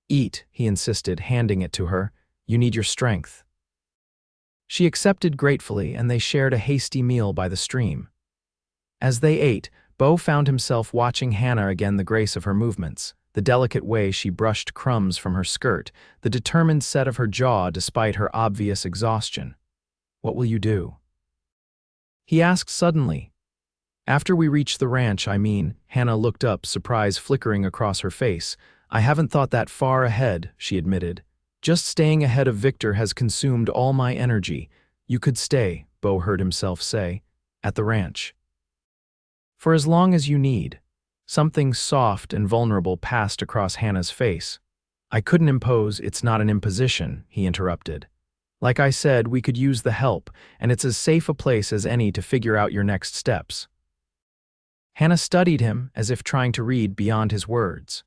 Eat, he insisted, handing it to her. You need your strength. She accepted gratefully, and they shared a hasty meal by the stream. As they ate, Beau found himself watching Hannah again, the grace of her movements, the delicate way she brushed crumbs from her skirt, the determined set of her jaw despite her obvious exhaustion. What will you do? He asked suddenly. After we reach the ranch, I mean. Hannah looked up, surprise flickering across her face. I haven't thought that far ahead, she admitted. Just staying ahead of Victor has consumed all my energy. You could stay, Beau heard himself say, at the ranch. For as long as you need. Something soft and vulnerable passed across Hannah's face. I couldn't impose, it's not an imposition, he interrupted. Like I said, we could use the help, and it's as safe a place as any to figure out your next steps. Hannah studied him, as if trying to read beyond his words.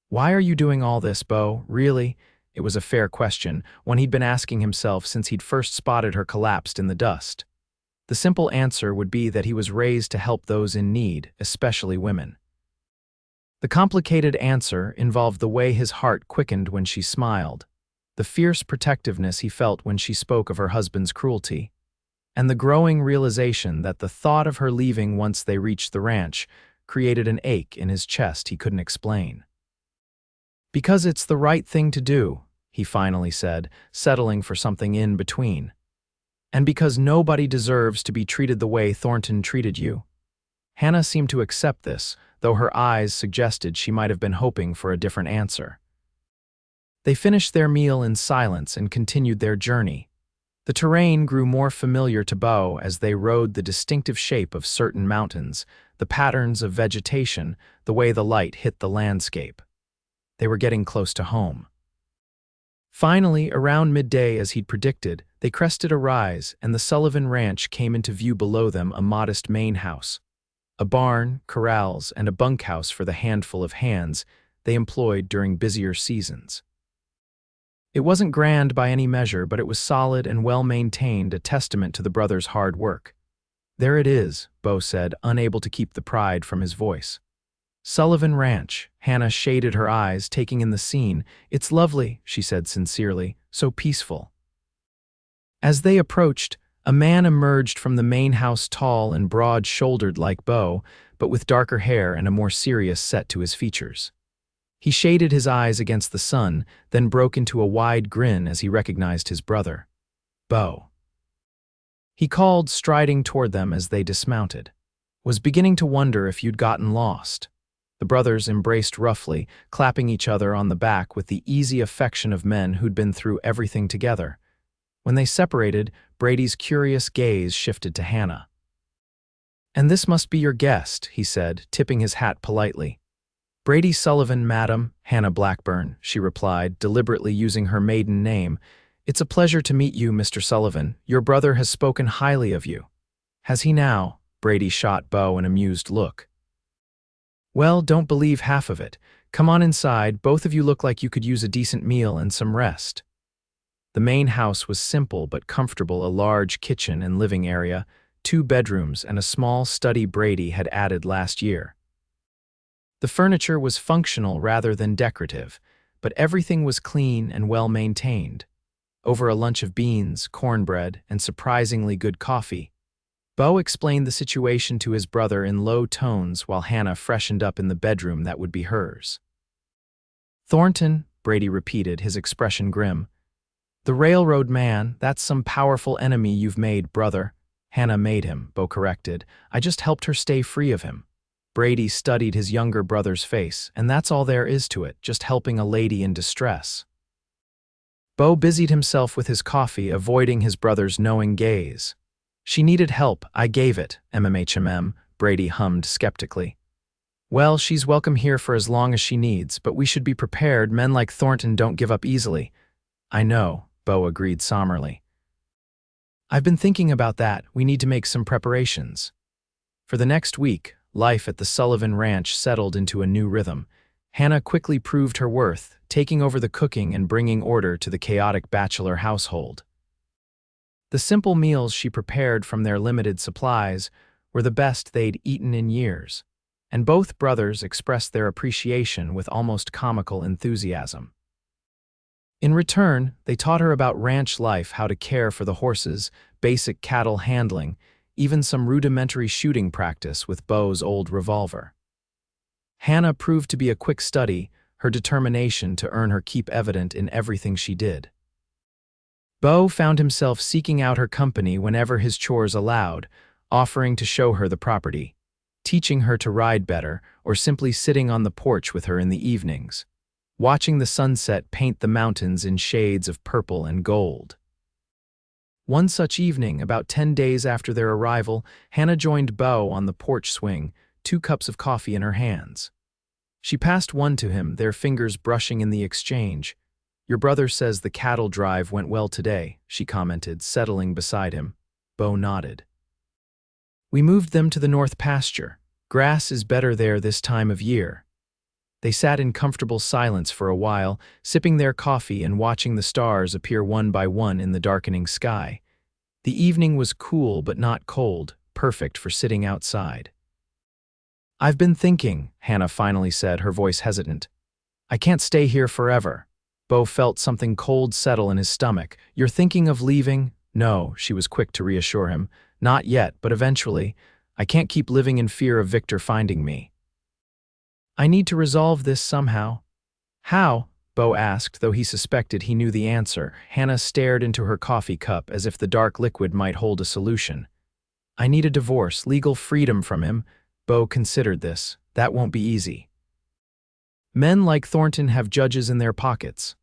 Why are you doing all this, Beau? Really? It was a fair question, one he'd been asking himself since he'd first spotted her collapsed in the dust. The simple answer would be that he was raised to help those in need, especially women. The complicated answer involved the way his heart quickened when she smiled, the fierce protectiveness he felt when she spoke of her husband's cruelty, and the growing realization that the thought of her leaving once they reached the ranch created an ache in his chest he couldn't explain. Because it's the right thing to do, he finally said, settling for something in between. And because nobody deserves to be treated the way Thornton treated you. Hannah seemed to accept this, though her eyes suggested she might have been hoping for a different answer. They finished their meal in silence and continued their journey. The terrain grew more familiar to Beau as they rode the distinctive shape of certain mountains, the patterns of vegetation, the way the light hit the landscape. They were getting close to home. Finally, around midday, as he'd predicted, they crested a rise, and the Sullivan Ranch came into view. Below them, a modest main house. A barn, corrals, and a bunkhouse for the handful of hands they employed during busier seasons. It wasn't grand by any measure, but it was solid and well-maintained, a testament to the brothers' hard work. There it is, Beau said, unable to keep the pride from his voice. Sullivan Ranch. Hannah shaded her eyes, taking in the scene. It's lovely, she said sincerely, so peaceful. As they approached, a man emerged from the main house, tall and broad-shouldered like Beau, but with darker hair and a more serious set to his features. He shaded his eyes against the sun, then broke into a wide grin as he recognized his brother. Beau. He called, striding toward them as they dismounted. Was beginning to wonder if you'd gotten lost. The brothers embraced roughly, clapping each other on the back with the easy affection of men who'd been through everything together. When they separated, Brady's curious gaze shifted to Hannah. And this must be your guest, he said, tipping his hat politely. Brady Sullivan, madam, Hannah Blackburn, she replied, deliberately using her maiden name. It's a pleasure to meet you, Mr. Sullivan. Your brother has spoken highly of you. Has he now? Brady shot Beau an amused look. Well, don't believe half of it. Come on inside, both of you look like you could use a decent meal and some rest. The main house was simple but comfortable, a large kitchen and living area, 2 bedrooms, and a small study Brady had added last year. The furniture was functional rather than decorative, but everything was clean and well-maintained. Over a lunch of beans, cornbread, and surprisingly good coffee, Beau explained the situation to his brother in low tones while Hannah freshened up in the bedroom that would be hers. "Thornton," Brady repeated, his expression grim. "The railroad man, that's some powerful enemy you've made, brother." "Hannah made him," Beau corrected. "I just helped her stay free of him." Brady studied his younger brother's face, and that's all there is to it, just helping a lady in distress. Beau busied himself with his coffee, avoiding his brother's knowing gaze. "She needed help, I gave it, MMHMM, Brady hummed skeptically. "Well, she's welcome here for as long as she needs, but we should be prepared. Men like Thornton don't give up easily." "I know," Beau agreed somberly. "I've been thinking about that. We need to make some preparations." For the next week, life at the Sullivan Ranch settled into a new rhythm. Hannah quickly proved her worth, taking over the cooking and bringing order to the chaotic bachelor household. The simple meals she prepared from their limited supplies were the best they'd eaten in years, and both brothers expressed their appreciation with almost comical enthusiasm. In return, they taught her about ranch life, how to care for the horses, basic cattle handling, even some rudimentary shooting practice with Beau's old revolver. Hannah proved to be a quick study, her determination to earn her keep evident in everything she did. Beau found himself seeking out her company whenever his chores allowed, offering to show her the property, teaching her to ride better, or simply sitting on the porch with her in the evenings, watching the sunset paint the mountains in shades of purple and gold. One such evening, about 10 days after their arrival, Hannah joined Beau on the porch swing, 2 cups of coffee in her hands. She passed one to him, their fingers brushing in the exchange. "Your brother says the cattle drive went well today," she commented, settling beside him. Beau nodded. "We moved them to the north pasture. Grass is better there this time of year." They sat in comfortable silence for a while, sipping their coffee and watching the stars appear one by one in the darkening sky. The evening was cool but not cold, perfect for sitting outside. "I've been thinking," Hannah finally said, her voice hesitant. "I can't stay here forever." Beau felt something cold settle in his stomach. "You're thinking of leaving?" "No," she was quick to reassure him. "Not yet, but eventually. I can't keep living in fear of Victor finding me. I need to resolve this somehow." "How?" Beau asked, though he suspected he knew the answer. Hannah stared into her coffee cup as if the dark liquid might hold a solution. "I need a divorce, legal freedom from him." Beau considered this. "That won't be easy. Men like Thornton have judges in their pockets."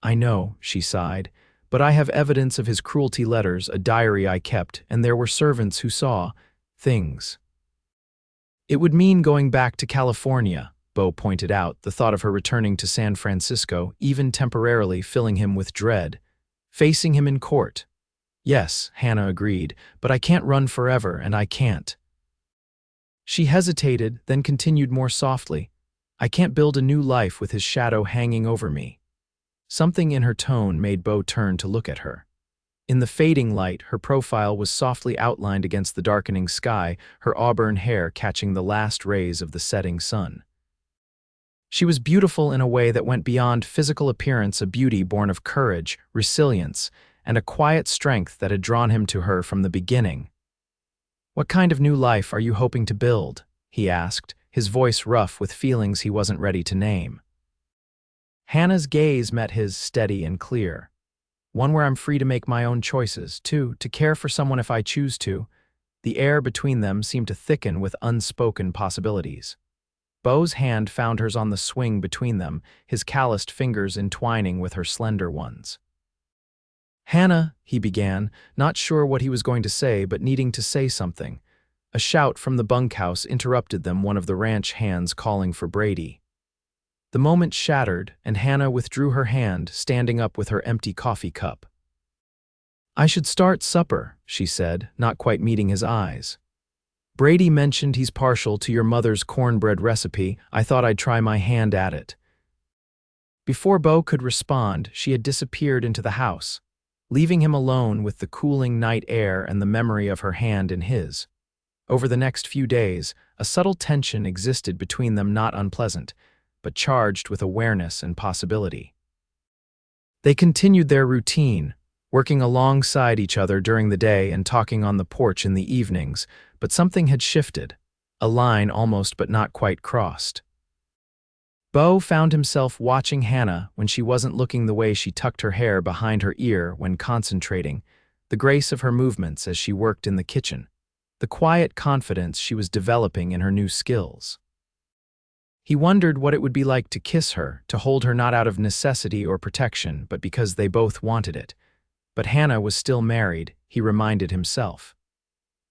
"I know," she sighed, "but I have evidence of his cruelty letters, a diary I kept, and there were servants who saw things." "It would mean going back to California," Beau pointed out, the thought of her returning to San Francisco, even temporarily, filling him with dread. "Facing him in court." "Yes," Hannah agreed, "but I can't run forever, and I can't." She hesitated, then continued more softly. "I can't build a new life with his shadow hanging over me." Something in her tone made Beau turn to look at her. In the fading light, her profile was softly outlined against the darkening sky, her auburn hair catching the last rays of the setting sun. She was beautiful in a way that went beyond physical appearance, a beauty born of courage, resilience, and a quiet strength that had drawn him to her from the beginning. "What kind of new life are you hoping to build?" he asked, his voice rough with feelings he wasn't ready to name. Hannah's gaze met his, steady and clear. "One where I'm free to make my own choices, to care for someone if I choose to." The air between them seemed to thicken with unspoken possibilities. Beau's hand found hers on the swing between them, his calloused fingers entwining with her slender ones. "Hannah," he began, not sure what he was going to say, but needing to say something. A shout from the bunkhouse interrupted them, one of the ranch hands calling for Brady. The moment shattered, and Hannah withdrew her hand, standing up with her empty coffee cup. "I should start supper," she said, not quite meeting his eyes. "Brady mentioned he's partial to your mother's cornbread recipe. I thought I'd try my hand at it." Before Beau could respond, she had disappeared into the house, leaving him alone with the cooling night air and the memory of her hand in his. Over the next few days, a subtle tension existed between them, not unpleasant, but charged with awareness and possibility. They continued their routine, working alongside each other during the day and talking on the porch in the evenings, but something had shifted, a line almost but not quite crossed. Beau found himself watching Hannah when she wasn't looking the way she tucked her hair behind her ear when concentrating, the grace of her movements as she worked in the kitchen, the quiet confidence she was developing in her new skills. He wondered what it would be like to kiss her, to hold her not out of necessity or protection, but because they both wanted it. But Hannah was still married, he reminded himself.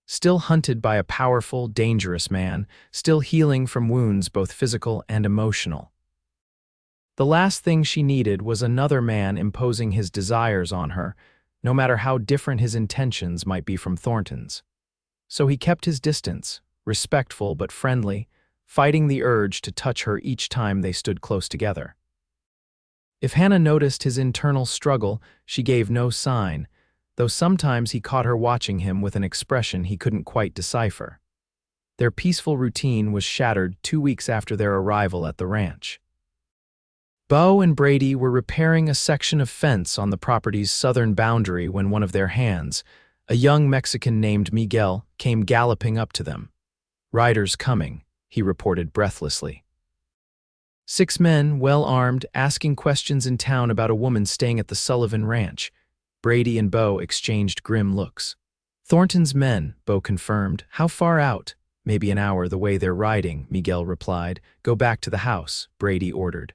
Still hunted by a powerful, dangerous man, still healing from wounds both physical and emotional. The last thing she needed was another man imposing his desires on her, no matter how different his intentions might be from Thornton's. So he kept his distance, respectful but friendly, fighting the urge to touch her each time they stood close together. If Hannah noticed his internal struggle, she gave no sign, though sometimes he caught her watching him with an expression he couldn't quite decipher. Their peaceful routine was shattered 2 weeks after their arrival at the ranch. Beau and Brady were repairing a section of fence on the property's southern boundary when one of their hands, a young Mexican named Miguel, came galloping up to them. "Riders coming," he reported breathlessly. 6 men, well-armed, asking questions in town about a woman staying at the Sullivan Ranch. Brady and Beau exchanged grim looks. "Thornton's men," Beau confirmed. "How far out?" "Maybe an hour the way they're riding," Miguel replied. "Go back to the house," Brady ordered.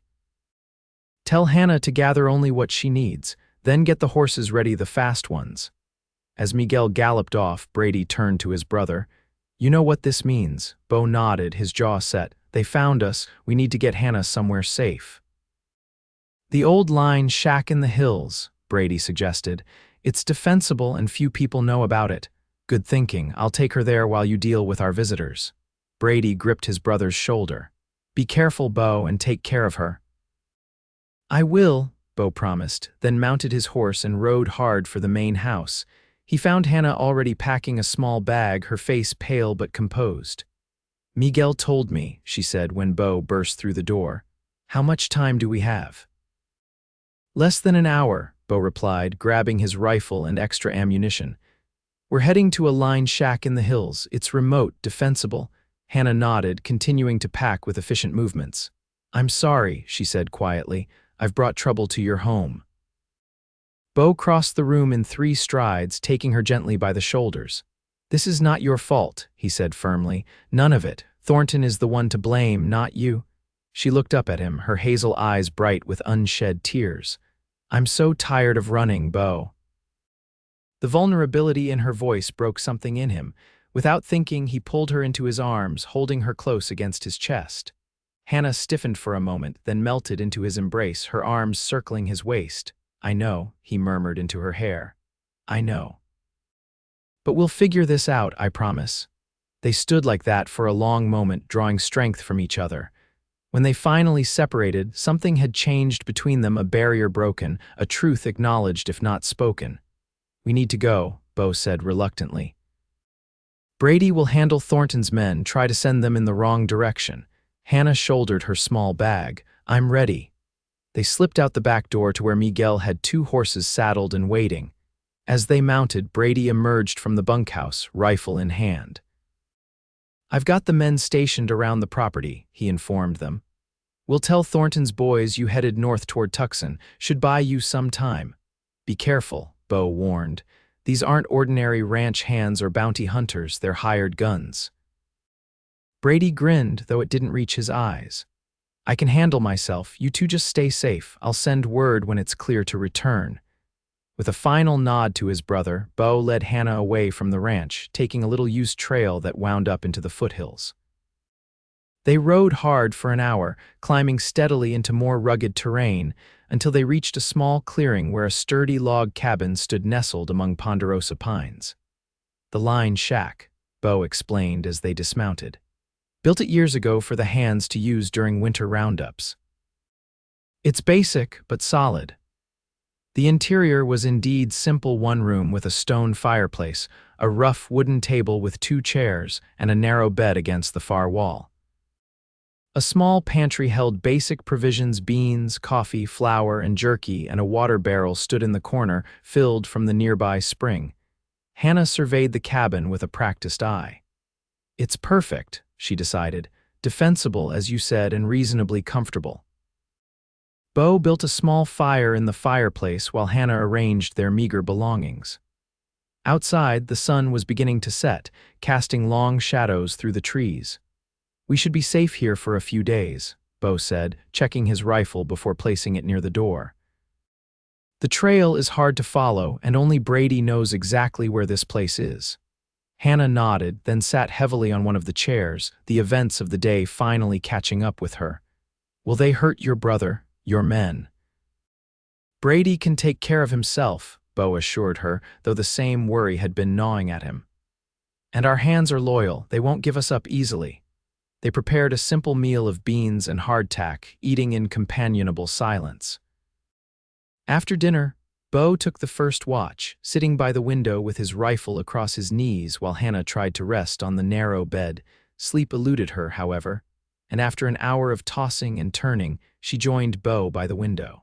"Tell Hannah to gather only what she needs, then get the horses ready, the fast ones." As Miguel galloped off, Brady turned to his brother. "You know what this means?" Beau nodded, his jaw set. "They found us. We need to get Hannah somewhere safe." "The old line shack in the hills," Brady suggested. "It's defensible and few people know about it." "Good thinking. I'll take her there while you deal with our visitors." Brady gripped his brother's shoulder. "Be careful, Beau, and take care of her." "I will," Beau promised, then mounted his horse and rode hard for the main house. He found Hannah already packing a small bag, her face pale but composed. "Miguel told me," she said when Beau burst through the door. "How much time do we have?" "Less than an hour," Beau replied, grabbing his rifle and extra ammunition. "We're heading to a line shack in the hills. It's remote, defensible." Hannah nodded, continuing to pack with efficient movements. "I'm sorry," she said quietly. "I've brought trouble to your home." Beau crossed the room in 3 strides, taking her gently by the shoulders. "This is not your fault," he said firmly. "None of it. Thornton is the one to blame, not you." She looked up at him, her hazel eyes bright with unshed tears. "I'm so tired of running, Beau." The vulnerability in her voice broke something in him. Without thinking, he pulled her into his arms, holding her close against his chest. Hannah stiffened for a moment, then melted into his embrace, her arms circling his waist. "I know," he murmured into her hair. "I know. But we'll figure this out, I promise." They stood like that for a long moment, drawing strength from each other. When they finally separated, something had changed between them, a barrier broken, a truth acknowledged if not spoken. "We need to go," Beau said reluctantly. "Brady will handle Thornton's men, try to send them in the wrong direction." Hannah shouldered her small bag. "I'm ready." They slipped out the back door to where Miguel had 2 horses saddled and waiting. As they mounted, Brady emerged from the bunkhouse, rifle in hand. "I've got the men stationed around the property," he informed them. "We'll tell Thornton's boys you headed north toward Tucson. Should buy you some time." "Be careful," Beau warned. "These aren't ordinary ranch hands or bounty hunters, they're hired guns." Brady grinned, though it didn't reach his eyes. "I can handle myself. You two just stay safe. I'll send word when it's clear to return." With a final nod to his brother, Beau led Hannah away from the ranch, taking a little used trail that wound up into the foothills. They rode hard for an hour, climbing steadily into more rugged terrain, until they reached a small clearing where a sturdy log cabin stood nestled among ponderosa pines. "The line shack," Beau explained as they dismounted. "Built it years ago for the hands to use during winter roundups. It's basic, but solid." The interior was indeed simple, one room with a stone fireplace, a rough wooden table with 2 chairs, and a narrow bed against the far wall. A small pantry held basic provisions: beans, coffee, flour, and jerky, and a water barrel stood in the corner, filled from the nearby spring. Hannah surveyed the cabin with a practiced eye. "It's perfect," she decided. "Defensible, as you said, and reasonably comfortable." Beau built a small fire in the fireplace while Hannah arranged their meager belongings. Outside, the sun was beginning to set, casting long shadows through the trees. "We should be safe here for a few days," Beau said, checking his rifle before placing it near the door. "The trail is hard to follow, and only Brady knows exactly where this place is." Hannah nodded, then sat heavily on one of the chairs, the events of the day finally catching up with her. "Will they hurt your brother, your men?" "Brady can take care of himself," Beau assured her, though the same worry had been gnawing at him. "And our hands are loyal, they won't give us up easily." They prepared a simple meal of beans and hardtack, eating in companionable silence. After dinner, Beau took the first watch, sitting by the window with his rifle across his knees while Hannah tried to rest on the narrow bed. Sleep eluded her, however, and after an hour of tossing and turning, she joined Beau by the window.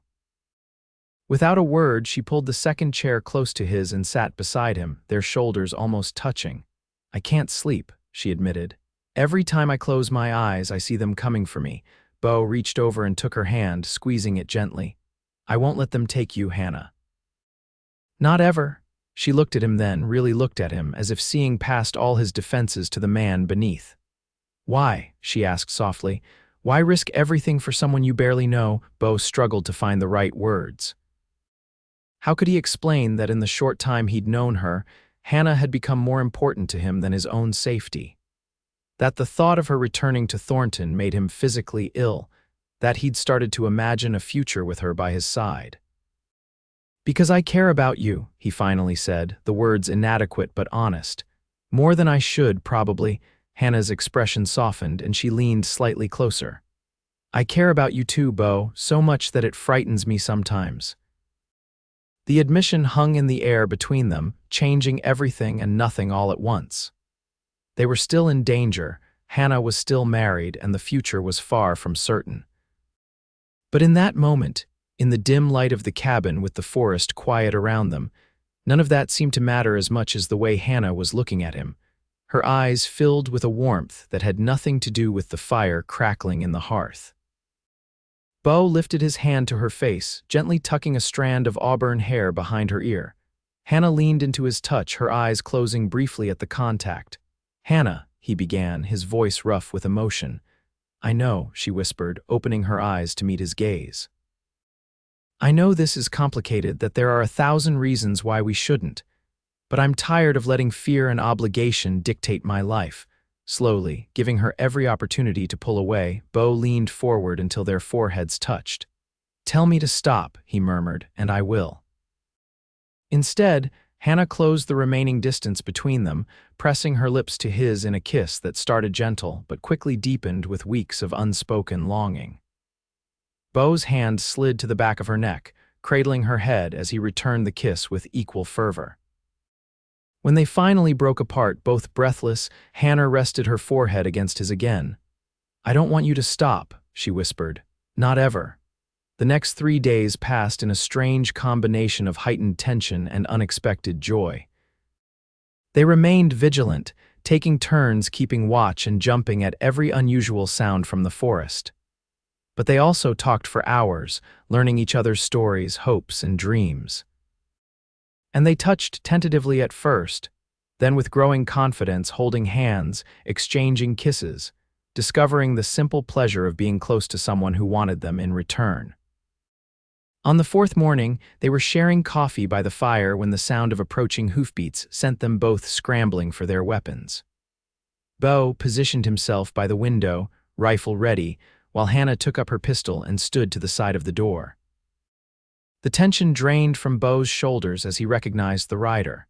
Without a word, she pulled the second chair close to his and sat beside him, their shoulders almost touching. "I can't sleep," she admitted. "Every time I close my eyes, I see them coming for me." Beau reached over and took her hand, squeezing it gently. "I won't let them take you, Hannah." "Not ever." She looked at him then, really looked at him, as if seeing past all his defenses to the man beneath. "Why?" she asked softly. "Why risk everything for someone you barely know?" Beau struggled to find the right words. How could he explain that in the short time he'd known her, Hannah had become more important to him than his own safety? That the thought of her returning to Thornton made him physically ill, that he'd started to imagine a future with her by his side. "Because I care about you," he finally said, the words inadequate but honest. "More than I should, probably." Hannah's expression softened, and she leaned slightly closer. "I care about you too, Beau, so much that it frightens me sometimes." The admission hung in the air between them, changing everything and nothing all at once. They were still in danger, Hannah was still married, and the future was far from certain. But in that moment, in the dim light of the cabin with the forest quiet around them, none of that seemed to matter as much as the way Hannah was looking at him, her eyes filled with a warmth that had nothing to do with the fire crackling in the hearth. Beau lifted his hand to her face, gently tucking a strand of auburn hair behind her ear. Hannah leaned into his touch, her eyes closing briefly at the contact. "Hannah," he began, his voice rough with emotion. "I know," she whispered, opening her eyes to meet his gaze. "I know this is complicated, that there are 1,000 reasons why we shouldn't. But I'm tired of letting fear and obligation dictate my life." Slowly, giving her every opportunity to pull away, Beau leaned forward until their foreheads touched. "Tell me to stop," he murmured, "and I will." Instead, Hannah closed the remaining distance between them, pressing her lips to his in a kiss that started gentle but quickly deepened with weeks of unspoken longing. Beau's hand slid to the back of her neck, cradling her head as he returned the kiss with equal fervor. When they finally broke apart, both breathless, Hannah rested her forehead against his again. "I don't want you to stop," she whispered. "Not ever." The next 3 days passed in a strange combination of heightened tension and unexpected joy. They remained vigilant, taking turns keeping watch and jumping at every unusual sound from the forest. But they also talked for hours, learning each other's stories, hopes, and dreams. And they touched tentatively at first, then with growing confidence holding hands, exchanging kisses, discovering the simple pleasure of being close to someone who wanted them in return. On the 4th morning, they were sharing coffee by the fire when the sound of approaching hoofbeats sent them both scrambling for their weapons. Beau positioned himself by the window, rifle ready, while Hannah took up her pistol and stood to the side of the door. The tension drained from Beau's shoulders as he recognized the rider.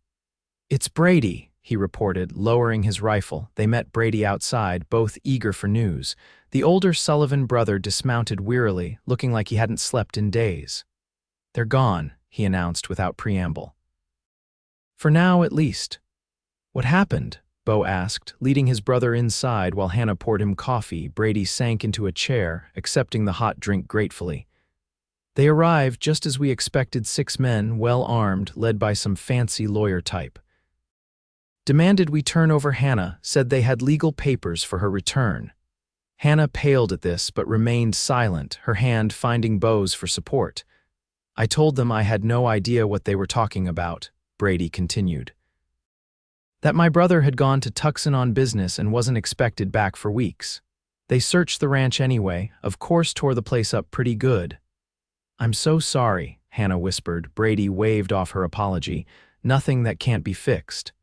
"It's Brady," he reported, lowering his rifle. They met Brady outside, both eager for news. The older Sullivan brother dismounted wearily, looking like he hadn't slept in days. "They're gone," he announced without preamble. "For now, at least." "What happened?" Beau asked, leading his brother inside while Hannah poured him coffee. Brady sank into a chair, accepting the hot drink gratefully. They arrived just as we expected, 6 men, well armed, led by some fancy lawyer type. Demanded we turn over Hannah, said they had legal papers for her return. Hannah paled at this but remained silent, her hand finding Beau's for support. I told them I had no idea what they were talking about, Brady continued. That my brother had gone to Tucson on business and wasn't expected back for weeks. They searched the ranch anyway, of course tore the place up pretty good. I'm so sorry, Hannah whispered. Brady waved off her apology. Nothing that can't be fixed.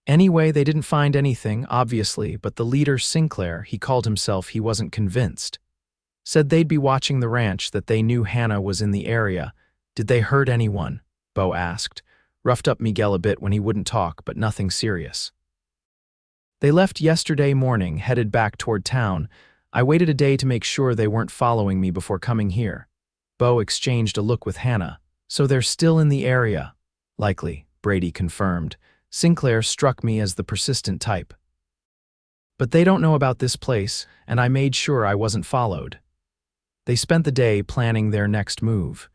Anyway, they didn't find anything, obviously, but the leader, Sinclair, he called himself, he wasn't convinced. Said they'd be watching the ranch, that they knew Hannah was in the area. Did they hurt anyone? Beau asked. Roughed up Miguel a bit when he wouldn't talk, but nothing serious. They left yesterday morning, headed back toward town. I waited a day to make sure they weren't following me before coming here. Beau exchanged a look with Hannah. So they're still in the area? Likely, Brady confirmed. Sinclair struck me as the persistent type. But they don't know about this place, and I made sure I wasn't followed. They spent the day planning their next move.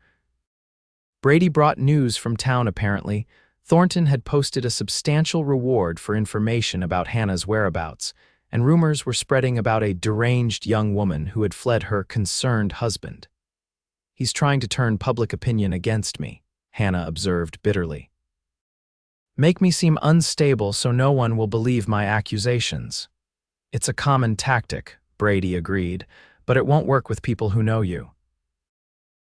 Brady brought news from town apparently. Thornton had posted a substantial reward for information about Hannah's whereabouts, and rumors were spreading about a deranged young woman who had fled her concerned husband. He's trying to turn public opinion against me, Hannah observed bitterly. Make me seem unstable so no one will believe my accusations. It's a common tactic, Brady agreed, but it won't work with people who know you.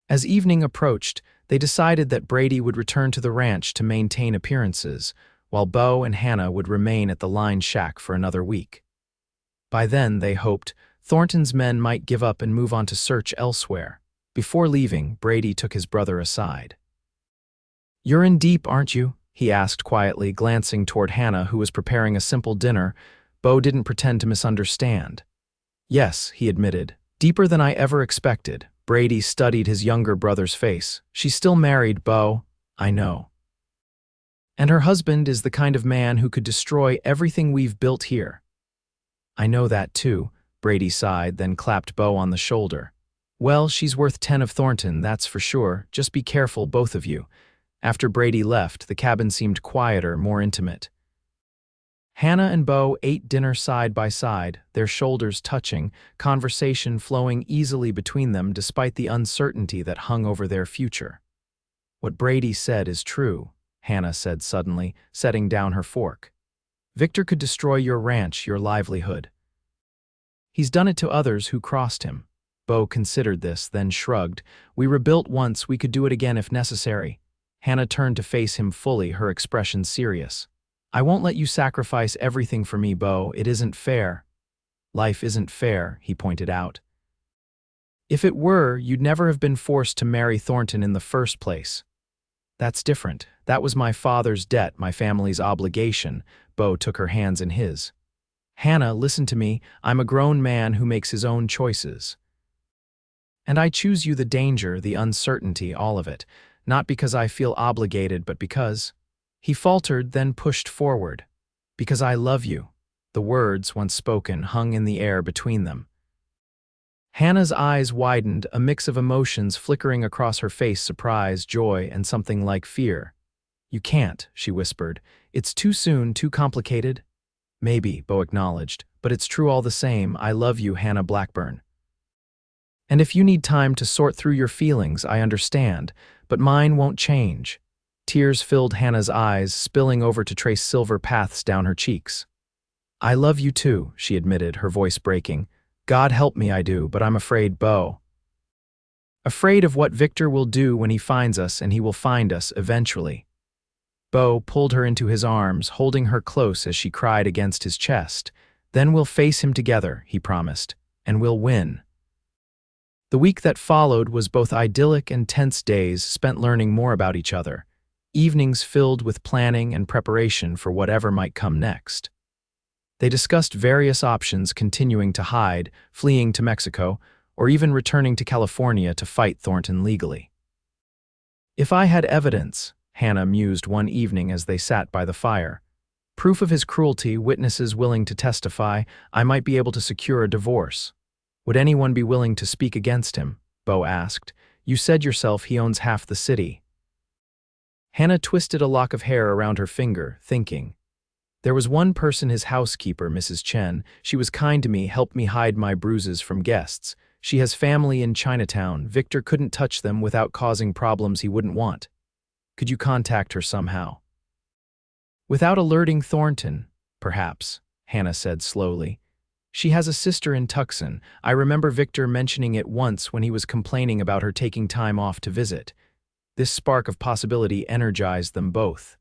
As evening approached, they decided that Brady would return to the ranch to maintain appearances, while Beau and Hannah would remain at the line shack for another week. By then, they hoped, Thornton's men might give up and move on to search elsewhere. Before leaving, Brady took his brother aside. "You're in deep, aren't you?" he asked quietly, glancing toward Hannah, who was preparing a simple dinner. Beau didn't pretend to misunderstand. "Yes," he admitted, "deeper than I ever expected." Brady studied his younger brother's face. "She's still married, Beau." "I know. And her husband is the kind of man who could destroy everything we've built here." "I know that too," Brady sighed, then clapped Beau on the shoulder. "Well, she's worth 10 of Thornton, that's for sure. Just be careful, both of you." After Brady left, the cabin seemed quieter, more intimate. Hannah and Beau ate dinner side by side, their shoulders touching, conversation flowing easily between them despite the uncertainty that hung over their future. "What Brady said is true," Hannah said suddenly, setting down her fork. "Victor could destroy your ranch, your livelihood. He's done it to others who crossed him." Beau considered this, then shrugged. "We rebuilt once, we could do it again if necessary." Hannah turned to face him fully, her expression serious. "I won't let you sacrifice everything for me, Beau. It isn't fair." "Life isn't fair," he pointed out. "If it were, you'd never have been forced to marry Thornton in the first place." "That's different. That was my father's debt, my family's obligation." Beau took her hands in his. "Hannah, listen to me. I'm a grown man who makes his own choices. And I choose you the danger, the uncertainty, all of it. Not because I feel obligated, but because—" He faltered, then pushed forward. "Because I love you." The words, once spoken, hung in the air between them. Hannah's eyes widened, a mix of emotions flickering across her face: surprise, joy, and something like fear. "You can't," she whispered. "It's too soon, too complicated." "Maybe," Beau acknowledged, "but it's true all the same. I love you, Hannah Blackburn. And if you need time to sort through your feelings, I understand, but mine won't change." Tears filled Hannah's eyes, spilling over to trace silver paths down her cheeks. "I love you too," she admitted, her voice breaking. "God help me, I do, but I'm afraid, Beau. Afraid of what Victor will do when he finds us, and he will find us eventually." Beau pulled her into his arms, holding her close as she cried against his chest. "Then we'll face him together," he promised, "and we'll win." The week that followed was both idyllic and tense days spent learning more about each other. Evenings filled with planning and preparation for whatever might come next. They discussed various options: continuing to hide, fleeing to Mexico, or even returning to California to fight Thornton legally. "If I had evidence," Hannah mused one evening as they sat by the fire, Proof of his cruelty, witnesses willing to testify, I might be able to secure a divorce. Would anyone be willing to speak against him? Beau asked. You said yourself he owns half the city. Hannah twisted a lock of hair around her finger, thinking. There was one person, his housekeeper, Mrs. Chen. She was kind to me, helped me hide my bruises from guests. She has family in Chinatown. Victor couldn't touch them without causing problems he wouldn't want. Could you contact her somehow? Without alerting Thornton, perhaps, Hannah said slowly. She has a sister in Tucson. I remember Victor mentioning it once when he was complaining about her taking time off to visit. This spark of possibility energized them both.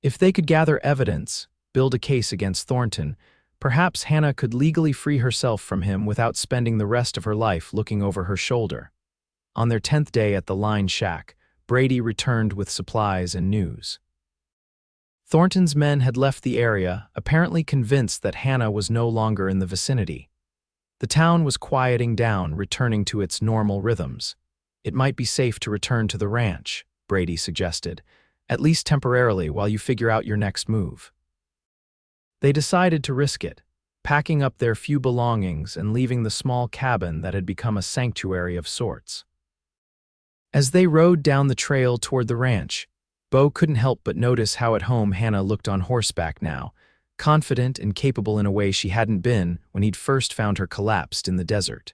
If they could gather evidence, build a case against Thornton, perhaps Hannah could legally free herself from him without spending the rest of her life looking over her shoulder. On their 10th day at the Line Shack, Brady returned with supplies and news. Thornton's men had left the area, apparently convinced that Hannah was no longer in the vicinity. The town was quieting down, returning to its normal rhythms. It might be safe to return to the ranch, Brady suggested, at least temporarily while you figure out your next move. They decided to risk it, packing up their few belongings and leaving the small cabin that had become a sanctuary of sorts. As they rode down the trail toward the ranch, Beau couldn't help but notice how at home Hannah looked on horseback now, confident and capable in a way she hadn't been when he'd first found her collapsed in the desert.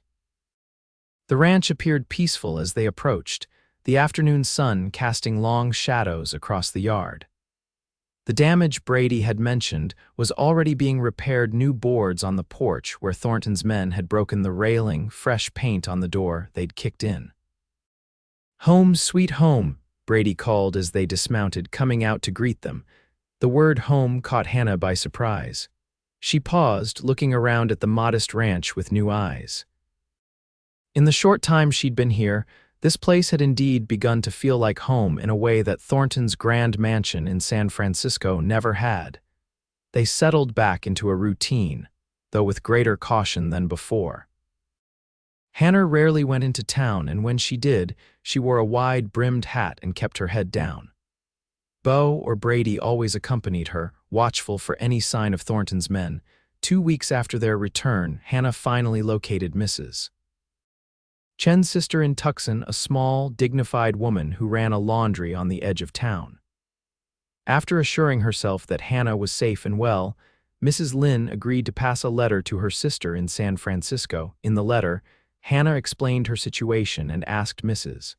The ranch appeared peaceful as they approached, the afternoon sun casting long shadows across the yard. The damage Brady had mentioned was already being repaired, new boards on the porch where Thornton's men had broken the railing, fresh paint on the door they'd kicked in. Home sweet home, Brady called as they dismounted, coming out to greet them. The word home caught Hannah by surprise. She paused, looking around at the modest ranch with new eyes. In the short time she'd been here, this place had indeed begun to feel like home in a way that Thornton's grand mansion in San Francisco never had. They settled back into a routine, though with greater caution than before. Hannah rarely went into town, and when she did, she wore a wide-brimmed hat and kept her head down. Beau or Brady always accompanied her, watchful for any sign of Thornton's men. 2 weeks after their return, Hannah finally located Mrs. Chen's sister in Tucson, a small, dignified woman who ran a laundry on the edge of town. After assuring herself that Hannah was safe and well, Mrs. Lin agreed to pass a letter to her sister in San Francisco. In the letter, Hannah explained her situation and asked Mrs.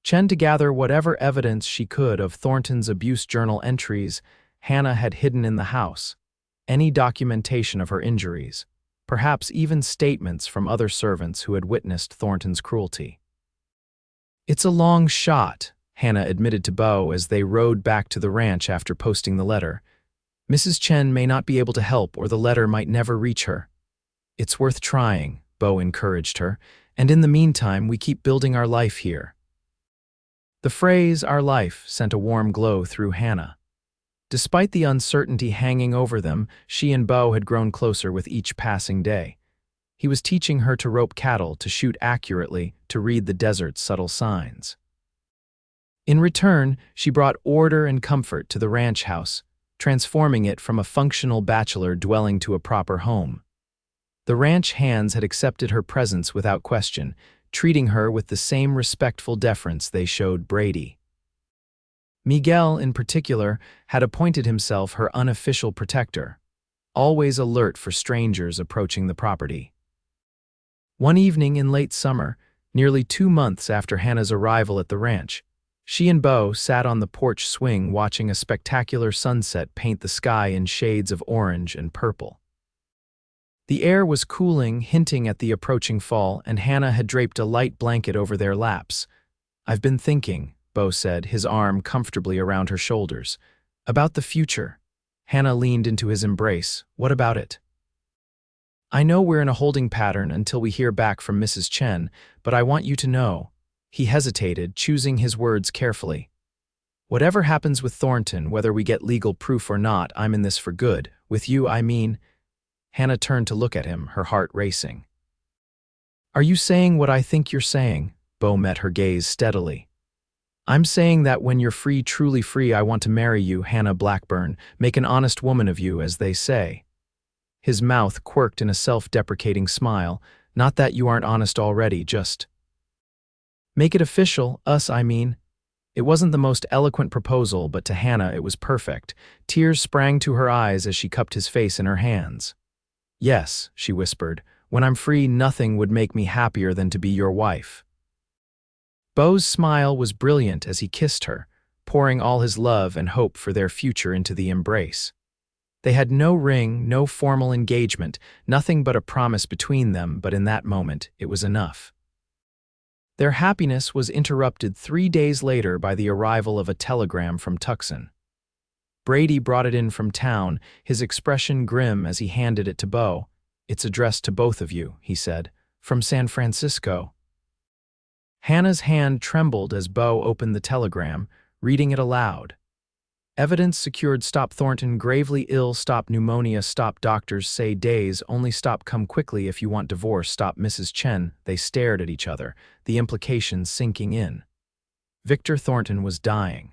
Chen to gather whatever evidence she could of Thornton's abuse journal entries Hannah had hidden in the house, any documentation of her injuries, perhaps even statements from other servants who had witnessed Thornton's cruelty. It's a long shot, Hannah admitted to Beau as they rode back to the ranch after posting the letter. Mrs. Chen may not be able to help, or the letter might never reach her. It's worth trying, Beau encouraged her, and in the meantime we keep building our life here. The phrase, our life, sent a warm glow through Hannah. Despite the uncertainty hanging over them, she and Beau had grown closer with each passing day. He was teaching her to rope cattle, to shoot accurately, to read the desert's subtle signs. In return, she brought order and comfort to the ranch house, transforming it from a functional bachelor dwelling to a proper home. The ranch hands had accepted her presence without question, treating her with the same respectful deference they showed Brady. Miguel, in particular, had appointed himself her unofficial protector, always alert for strangers approaching the property. One evening in late summer, nearly 2 months after Hannah's arrival at the ranch, she and Beau sat on the porch swing watching a spectacular sunset paint the sky in shades of orange and purple. The air was cooling, hinting at the approaching fall, and Hannah had draped a light blanket over their laps. I've been thinking, Beau said, his arm comfortably around her shoulders. About the future. Hannah leaned into his embrace. What about it? I know we're in a holding pattern until we hear back from Mrs. Chen, but I want you to know. He hesitated, choosing his words carefully. Whatever happens with Thornton, whether we get legal proof or not, I'm in this for good. With you, I mean. Hannah turned to look at him, her heart racing. Are you saying what I think you're saying? Beau met her gaze steadily. I'm saying that when you're free, truly free, I want to marry you, Hannah Blackburn, make an honest woman of you, as they say. His mouth quirked in a self-deprecating smile. Not that you aren't honest already, just make it official, us, I mean. It wasn't the most eloquent proposal, but to Hannah it was perfect. Tears sprang to her eyes as she cupped his face in her hands. Yes, she whispered, when I'm free, nothing would make me happier than to be your wife. Beau's smile was brilliant as he kissed her, pouring all his love and hope for their future into the embrace. They had no ring, no formal engagement, nothing but a promise between them, but in that moment it was enough. Their happiness was interrupted 3 days later by the arrival of a telegram from Tucson. Brady brought it in from town, his expression grim as he handed it to Beau. It's addressed to both of you, he said, from San Francisco. Hannah's hand trembled as Beau opened the telegram, reading it aloud. Evidence secured. Stop Thornton gravely ill. Stop pneumonia. Stop doctors say days. Only stop. Come quickly if you want divorce. Stop Mrs. Chen. They stared at each other, the implications sinking in. Victor Thornton was dying.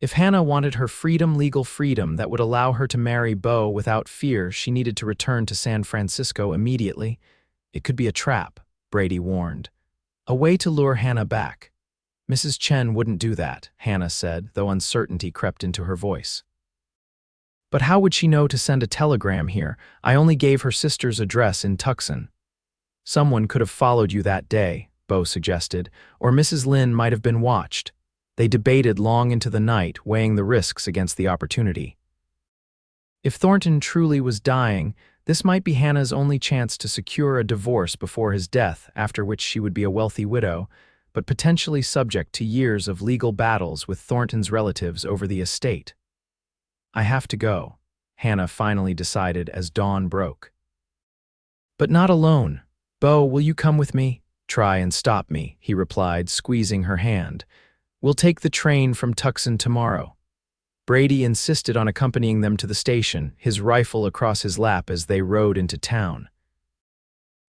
If Hannah wanted her freedom, legal freedom that would allow her to marry Beau without fear, she needed to return to San Francisco immediately. It could be a trap, Brady warned. A way to lure Hannah back. Mrs. Chen wouldn't do that, Hannah said, though uncertainty crept into her voice. But how would she know to send a telegram here? I only gave her sister's address in Tucson. Someone could have followed you that day, Beau suggested, or Mrs. Lin might have been watched. They debated long into the night, weighing the risks against the opportunity. If Thornton truly was dying, this might be Hannah's only chance to secure a divorce before his death, after which she would be a wealthy widow, but potentially subject to years of legal battles with Thornton's relatives over the estate. I have to go, Hannah finally decided as dawn broke. But not alone. Beau, will you come with me? Try and stop me, he replied, squeezing her hand. We'll take the train from Tucson tomorrow. Brady insisted on accompanying them to the station, his rifle across his lap as they rode into town.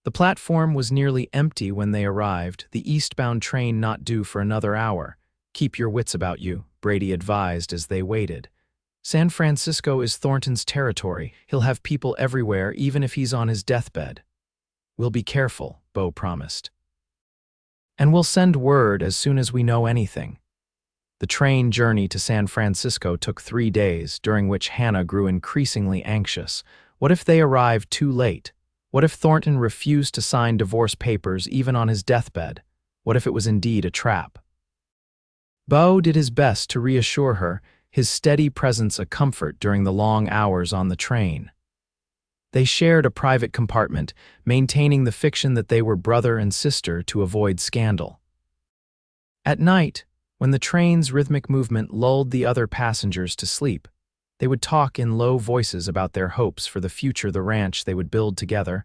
The platform was nearly empty when they arrived, the eastbound train not due for another hour. Keep your wits about you, Brady advised as they waited. San Francisco is Thornton's territory. He'll have people everywhere, even if he's on his deathbed. We'll be careful, Beau promised. And we'll send word as soon as we know anything. The train journey to San Francisco took 3 days, during which Hannah grew increasingly anxious. What if they arrived too late? What if Thornton refused to sign divorce papers even on his deathbed? What if it was indeed a trap? Beau did his best to reassure her, his steady presence a comfort during the long hours on the train. They shared a private compartment, maintaining the fiction that they were brother and sister to avoid scandal. At night, when the train's rhythmic movement lulled the other passengers to sleep, they would talk in low voices about their hopes for the future, the ranch they would build together,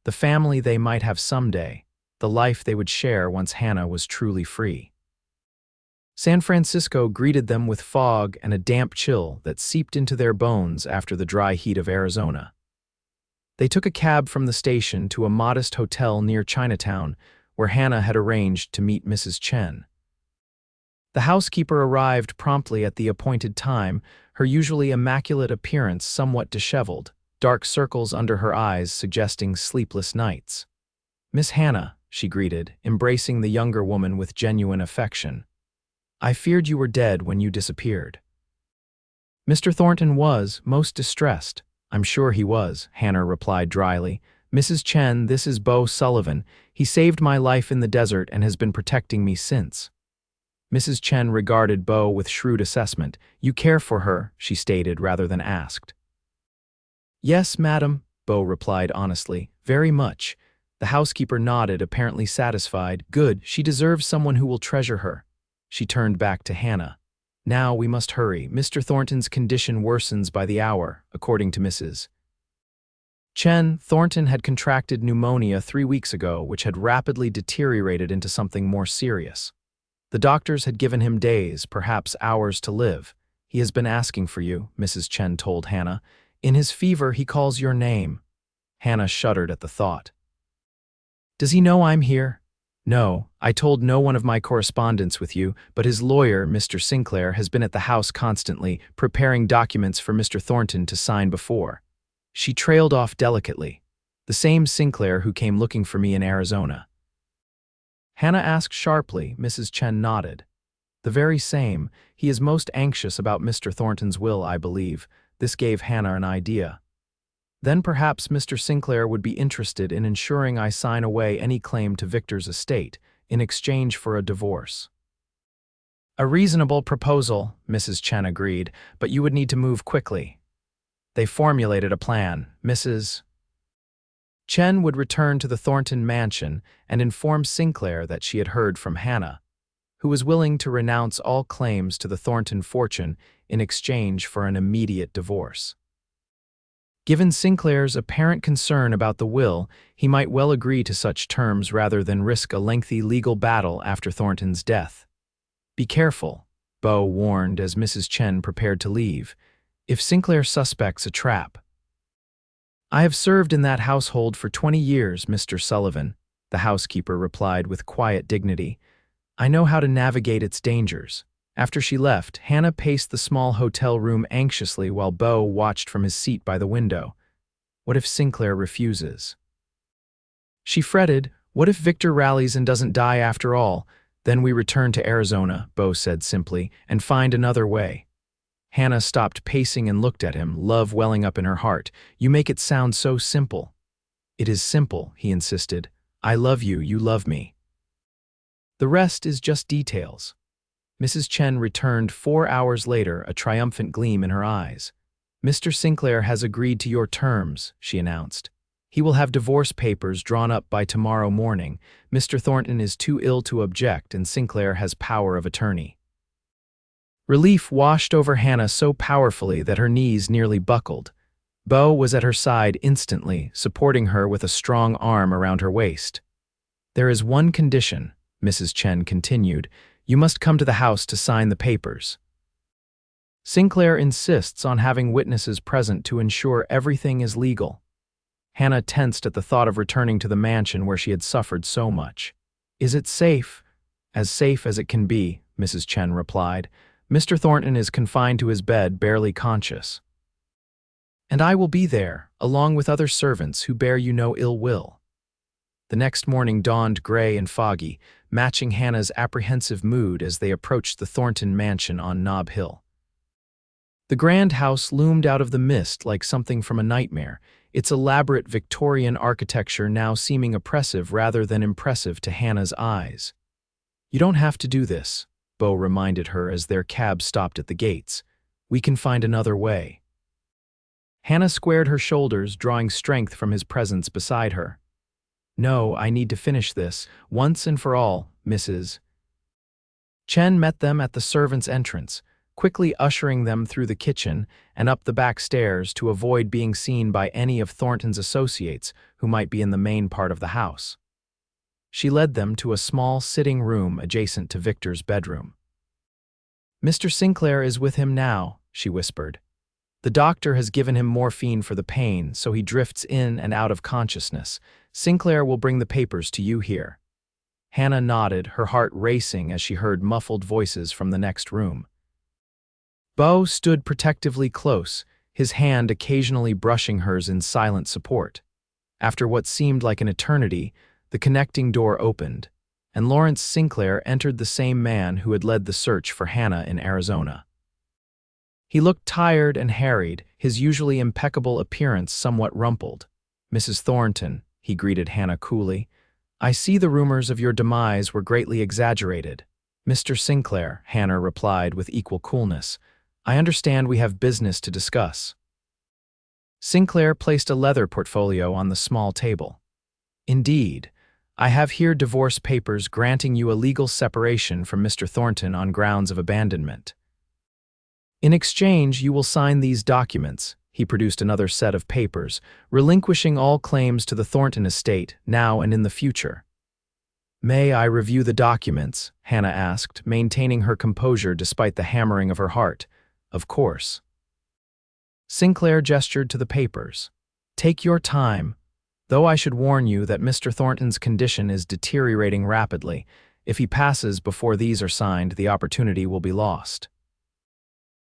the family they might have someday, the life they would share once Hannah was truly free. San Francisco greeted them with fog and a damp chill that seeped into their bones after the dry heat of Arizona. They took a cab from the station to a modest hotel near Chinatown, where Hannah had arranged to meet Mrs. Chen. The housekeeper arrived promptly at the appointed time, her usually immaculate appearance somewhat disheveled, dark circles under her eyes suggesting sleepless nights. Miss Hannah, she greeted, embracing the younger woman with genuine affection. I feared you were dead when you disappeared. Mr. Thornton was most distressed. I'm sure he was, Hannah replied dryly. Mrs. Chen, this is Beau Sullivan. He saved my life in the desert and has been protecting me since. Mrs. Chen regarded Beau with shrewd assessment. You care for her, she stated rather than asked. Yes, madam, Beau replied honestly. Very much. The housekeeper nodded, apparently satisfied. Good, she deserves someone who will treasure her. She turned back to Hannah. Now we must hurry. Mr. Thornton's condition worsens by the hour, according to Mrs. Chen. Thornton had contracted pneumonia 3 weeks ago, which had rapidly deteriorated into something more serious. The doctors had given him days, perhaps hours to live. He has been asking for you, Mrs. Chen told Hannah. In his fever, he calls your name. Hannah shuddered at the thought. Does he know I'm here? No, I told no one of my correspondence with you, but his lawyer, Mr. Sinclair, has been at the house constantly, preparing documents for Mr. Thornton to sign before. She trailed off delicately. The same Sinclair who came looking for me in Arizona. Hannah asked sharply. Mrs. Chen nodded. The very same. He is most anxious about Mr. Thornton's will, I believe. This gave Hannah an idea. Then perhaps Mr. Sinclair would be interested in ensuring I sign away any claim to Victor's estate in exchange for a divorce. A reasonable proposal, Mrs. Chen agreed, but you would need to move quickly. They formulated a plan. Mrs. Chen would return to the Thornton mansion and inform Sinclair that she had heard from Hannah, who was willing to renounce all claims to the Thornton fortune in exchange for an immediate divorce. Given Sinclair's apparent concern about the will, he might well agree to such terms rather than risk a lengthy legal battle after Thornton's death. Be careful, Beau warned as Mrs. Chen prepared to leave. If Sinclair suspects a trap. I have served in that household for 20 years, Mr. Sullivan, the housekeeper replied with quiet dignity. I know how to navigate its dangers. After she left, Hannah paced the small hotel room anxiously while Beau watched from his seat by the window. What if Sinclair refuses? She fretted, what if Victor rallies and doesn't die after all? Then we return to Arizona, Beau said simply, and find another way. Hannah stopped pacing and looked at him, love welling up in her heart. You make it sound so simple. It is simple, he insisted. I love you, you love me. The rest is just details. Mrs. Chen returned 4 hours later, a triumphant gleam in her eyes. Mr. Sinclair has agreed to your terms, she announced. He will have divorce papers drawn up by tomorrow morning. Mr. Thornton is too ill to object, and Sinclair has power of attorney. Relief washed over Hannah so powerfully that her knees nearly buckled. Beau was at her side instantly, supporting her with a strong arm around her waist. There is one condition, Mrs. Chen continued. You must come to the house to sign the papers. Sinclair insists on having witnesses present to ensure everything is legal. Hannah tensed at the thought of returning to the mansion where she had suffered so much. Is it safe? As safe as it can be, Mrs. Chen replied. Mr. Thornton is confined to his bed, barely conscious. And I will be there, along with other servants who bear you no ill will. The next morning dawned gray and foggy, matching Hannah's apprehensive mood as they approached the Thornton mansion on Nob Hill. The grand house loomed out of the mist like something from a nightmare, its elaborate Victorian architecture now seeming oppressive rather than impressive to Hannah's eyes. You don't have to do this, Beau reminded her as their cab stopped at the gates. We can find another way. Hannah squared her shoulders, drawing strength from his presence beside her. No, I need to finish this, once and for all, Mrs. Chen met them at the servants' entrance, quickly ushering them through the kitchen and up the back stairs to avoid being seen by any of Thornton's associates who might be in the main part of the house. She led them to a small sitting room adjacent to Victor's bedroom. Mr. Sinclair is with him now, she whispered. The doctor has given him morphine for the pain, so he drifts in and out of consciousness. Sinclair will bring the papers to you here. Hannah nodded, her heart racing as she heard muffled voices from the next room. Beau stood protectively close, his hand occasionally brushing hers in silent support. After what seemed like an eternity, the connecting door opened, and Lawrence Sinclair entered, the same man who had led the search for Hannah in Arizona. He looked tired and harried, his usually impeccable appearance somewhat rumpled. Mrs. Thornton, he greeted Hannah coolly, I see the rumors of your demise were greatly exaggerated. Mr. Sinclair, Hannah replied with equal coolness, I understand we have business to discuss. Sinclair placed a leather portfolio on the small table. Indeed, I have here divorce papers granting you a legal separation from Mr. Thornton on grounds of abandonment. In exchange, you will sign these documents. He produced another set of papers, relinquishing all claims to the Thornton estate, now and in the future. May I review the documents? Hannah asked, maintaining her composure despite the hammering of her heart. Of course. Sinclair gestured to the papers. Take your time. Though I should warn you that Mr. Thornton's condition is deteriorating rapidly. If he passes before these are signed, the opportunity will be lost."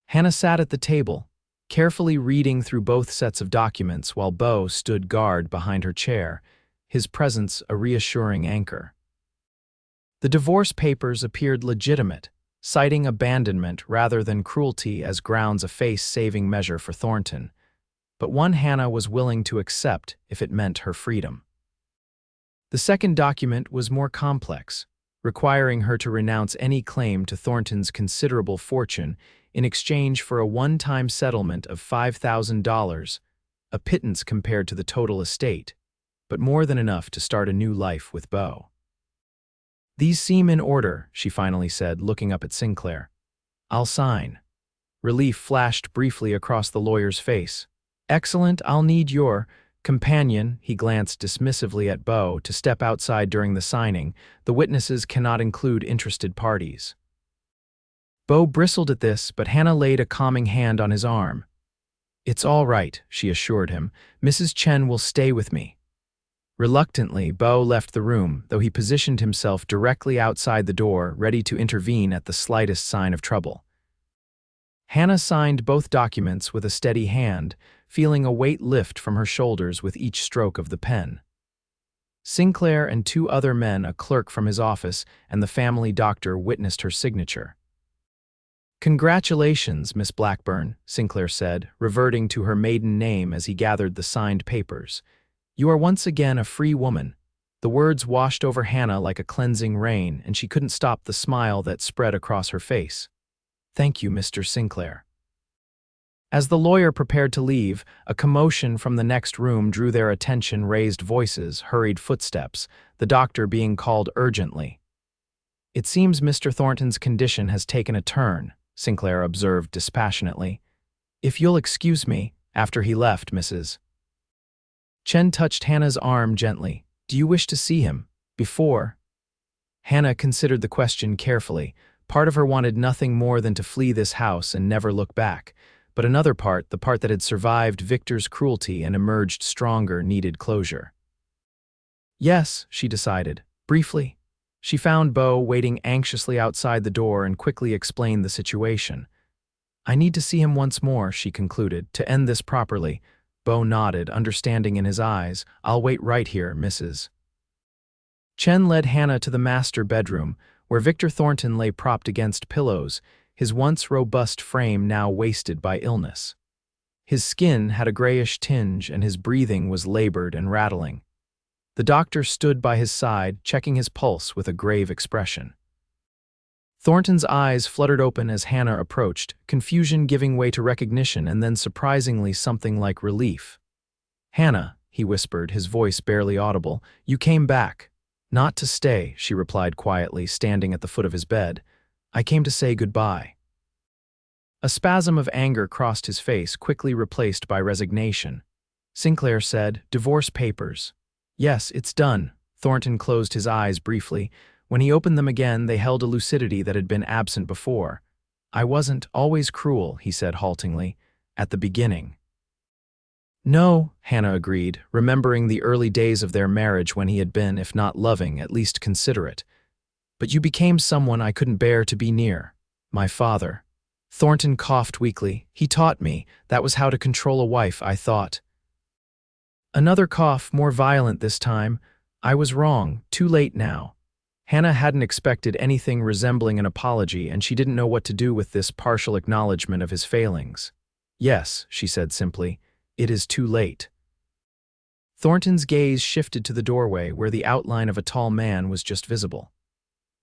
Hannah sat at the table, carefully reading through both sets of documents while Beau stood guard behind her chair, his presence a reassuring anchor. The divorce papers appeared legitimate, citing abandonment rather than cruelty as grounds a face-saving measure for Thornton, but one Hannah was willing to accept if it meant her freedom. The second document was more complex, requiring her to renounce any claim to Thornton's considerable fortune in exchange for a one-time settlement of $5,000, a pittance compared to the total estate, but more than enough to start a new life with Beau. "These seem in order," she finally said, looking up at Sinclair. "I'll sign." Relief flashed briefly across the lawyer's face. "Excellent, I'll need your companion," he glanced dismissively at Beau, "to step outside during the signing. The witnesses cannot include interested parties." Beau bristled at this, but Hannah laid a calming hand on his arm. "It's all right," she assured him. "Mrs. Chen will stay with me." Reluctantly, Beau left the room, though he positioned himself directly outside the door, ready to intervene at the slightest sign of trouble. Hannah signed both documents with a steady hand, feeling a weight lift from her shoulders with each stroke of the pen. Sinclair and two other men, a clerk from his office and the family doctor, witnessed her signature. "Congratulations, Miss Blackburn," Sinclair said, reverting to her maiden name as he gathered the signed papers. "You are once again a free woman." The words washed over Hannah like a cleansing rain, and she couldn't stop the smile that spread across her face. "Thank you, Mr. Sinclair." As the lawyer prepared to leave, a commotion from the next room drew their attention. Raised voices, hurried footsteps, the doctor being called urgently. "It seems Mr. Thornton's condition has taken a turn," Sinclair observed dispassionately. "If you'll excuse me," after he left, Mrs. Chen touched Hannah's arm gently. "Do you wish to see him? Before?" Hannah considered the question carefully. Part of her wanted nothing more than to flee this house and never look back. But another part, the part that had survived Victor's cruelty and emerged stronger, needed closure. "Yes," she decided, briefly. She found Beau waiting anxiously outside the door and quickly explained the situation. "I need to see him once more," she concluded, "to end this properly." Beau nodded, understanding in his eyes. "I'll wait right here, Mrs. Chen led Hannah to the master bedroom, where Victor Thornton lay propped against pillows, his once robust frame now wasted by illness. His skin had a grayish tinge and his breathing was labored and rattling. The doctor stood by his side, checking his pulse with a grave expression. Thornton's eyes fluttered open as Hannah approached, confusion giving way to recognition and then surprisingly something like relief. "Hannah," he whispered, his voice barely audible, "you came back." "Not to stay," she replied quietly, standing at the foot of his bed. "I came to say goodbye." A spasm of anger crossed his face, quickly replaced by resignation. Sinclair said, "Divorce papers." "Yes, it's done." Thornton closed his eyes briefly. When he opened them again, they held a lucidity that had been absent before. "I wasn't always cruel," he said haltingly, "at the beginning." "No," Hannah agreed, remembering the early days of their marriage when he had been, if not loving, at least considerate. "But you became someone I couldn't bear to be near. My father." Thornton coughed weakly. "He taught me. That was how to control a wife, I thought." Another cough, more violent this time. "I was wrong. Too late now." Hannah hadn't expected anything resembling an apology, and she didn't know what to do with this partial acknowledgement of his failings. "Yes," she said simply, "it is too late." Thornton's gaze shifted to the doorway, where the outline of a tall man was just visible.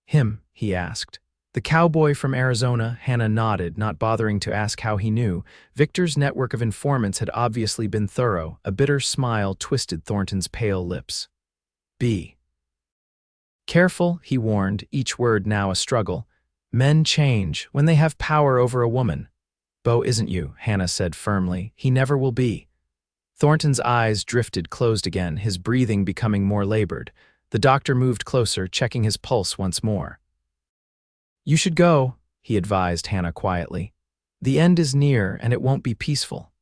"Him?" he asked. "The cowboy from Arizona?" Hannah nodded, not bothering to ask how he knew. Victor's network of informants had obviously been thorough. A bitter smile twisted Thornton's pale lips. "Be careful," he warned, each word now a struggle. "Men change when they have power over a woman." "Beau isn't you," Hannah said firmly. "He never will be." Thornton's eyes drifted closed again, his breathing becoming more labored. The doctor moved closer, checking his pulse once more. "You should go," he advised Hannah quietly. "The end is near, and it won't be peaceful."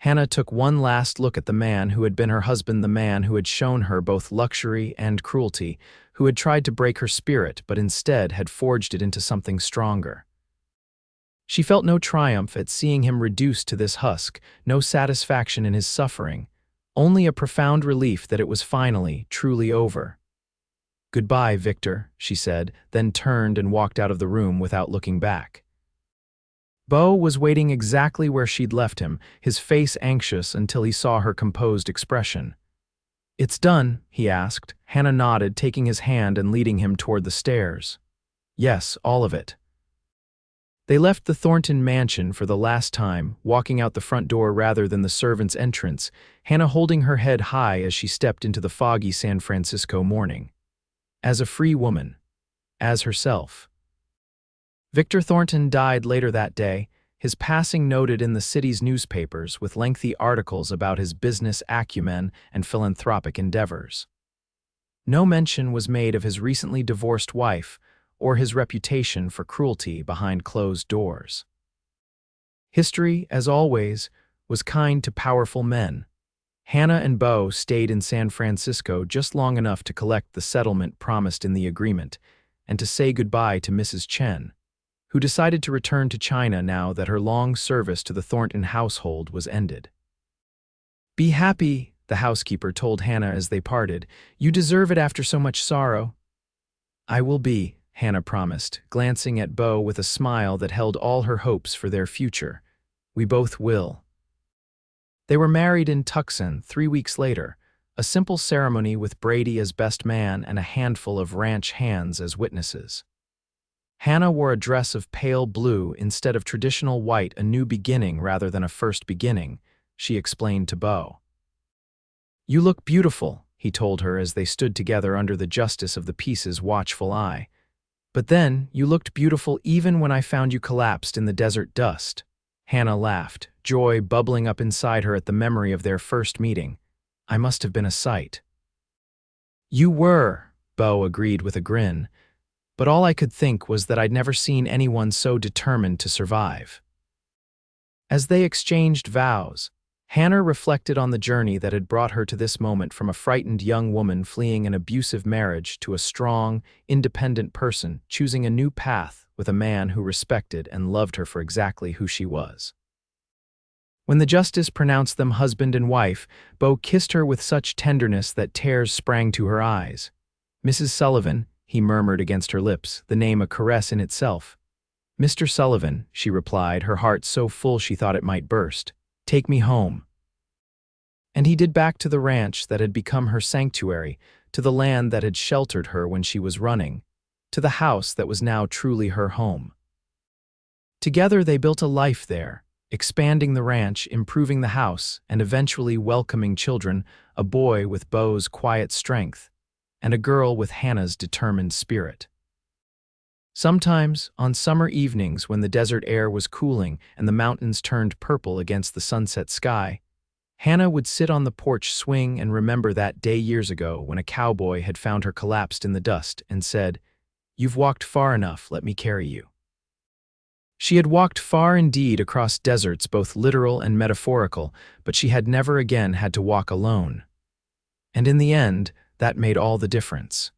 Hannah took one last look at the man who had been her husband, the man who had shown her both luxury and cruelty, who had tried to break her spirit but instead had forged it into something stronger. She felt no triumph at seeing him reduced to this husk, no satisfaction in his suffering, only a profound relief that it was finally, truly over. "Goodbye, Victor," she said, then turned and walked out of the room without looking back. Beau was waiting exactly where she'd left him, his face anxious until he saw her composed expression. "It's done?" he asked. Hannah nodded, taking his hand and leading him toward the stairs. "Yes, all of it." They left the Thornton mansion for the last time, walking out the front door rather than the servant's entrance, Hannah holding her head high as she stepped into the foggy San Francisco morning. As a free woman. As herself. Victor Thornton died later that day, his passing noted in the city's newspapers with lengthy articles about his business acumen and philanthropic endeavors. No mention was made of his recently divorced wife or his reputation for cruelty behind closed doors. History, as always, was kind to powerful men. Hannah and Beau stayed in San Francisco just long enough to collect the settlement promised in the agreement and to say goodbye to Mrs. Chen, who decided to return to China now that her long service to the Thornton household was ended. "Be happy," the housekeeper told Hannah as they parted. "You deserve it after so much sorrow." "I will be," Hannah promised, glancing at Beau with a smile that held all her hopes for their future. "We both will." They were married in Tucson 3 weeks later, a simple ceremony with Brady as best man and a handful of ranch hands as witnesses. Hannah wore a dress of pale blue instead of traditional white, a new beginning rather than a first beginning, she explained to Beau. "You look beautiful," he told her as they stood together under the justice of the peace's watchful eye. "But then, you looked beautiful even when I found you collapsed in the desert dust." Hannah laughed, joy bubbling up inside her at the memory of their first meeting. "I must have been a sight." "You were," Beau agreed with a grin, "but all I could think was that I'd never seen anyone so determined to survive." As they exchanged vows, Hannah reflected on the journey that had brought her to this moment, from a frightened young woman fleeing an abusive marriage to a strong, independent person choosing a new path with a man who respected and loved her for exactly who she was. When the justice pronounced them husband and wife, Beau kissed her with such tenderness that tears sprang to her eyes. "Mrs. Sullivan," he murmured against her lips, the name a caress in itself. "Mr. Sullivan," she replied, her heart so full she thought it might burst. "Take me home." And he did, back to the ranch that had become her sanctuary, to the land that had sheltered her when she was running, to the house that was now truly her home. Together they built a life there, expanding the ranch, improving the house, and eventually welcoming children, a boy with Beau's quiet strength, and a girl with Hannah's determined spirit. Sometimes, on summer evenings when the desert air was cooling and the mountains turned purple against the sunset sky, Hannah would sit on the porch swing and remember that day years ago when a cowboy had found her collapsed in the dust and said, "You've walked far enough, let me carry you." She had walked far indeed, across deserts both literal and metaphorical, but she had never again had to walk alone. And in the end, that made all the difference.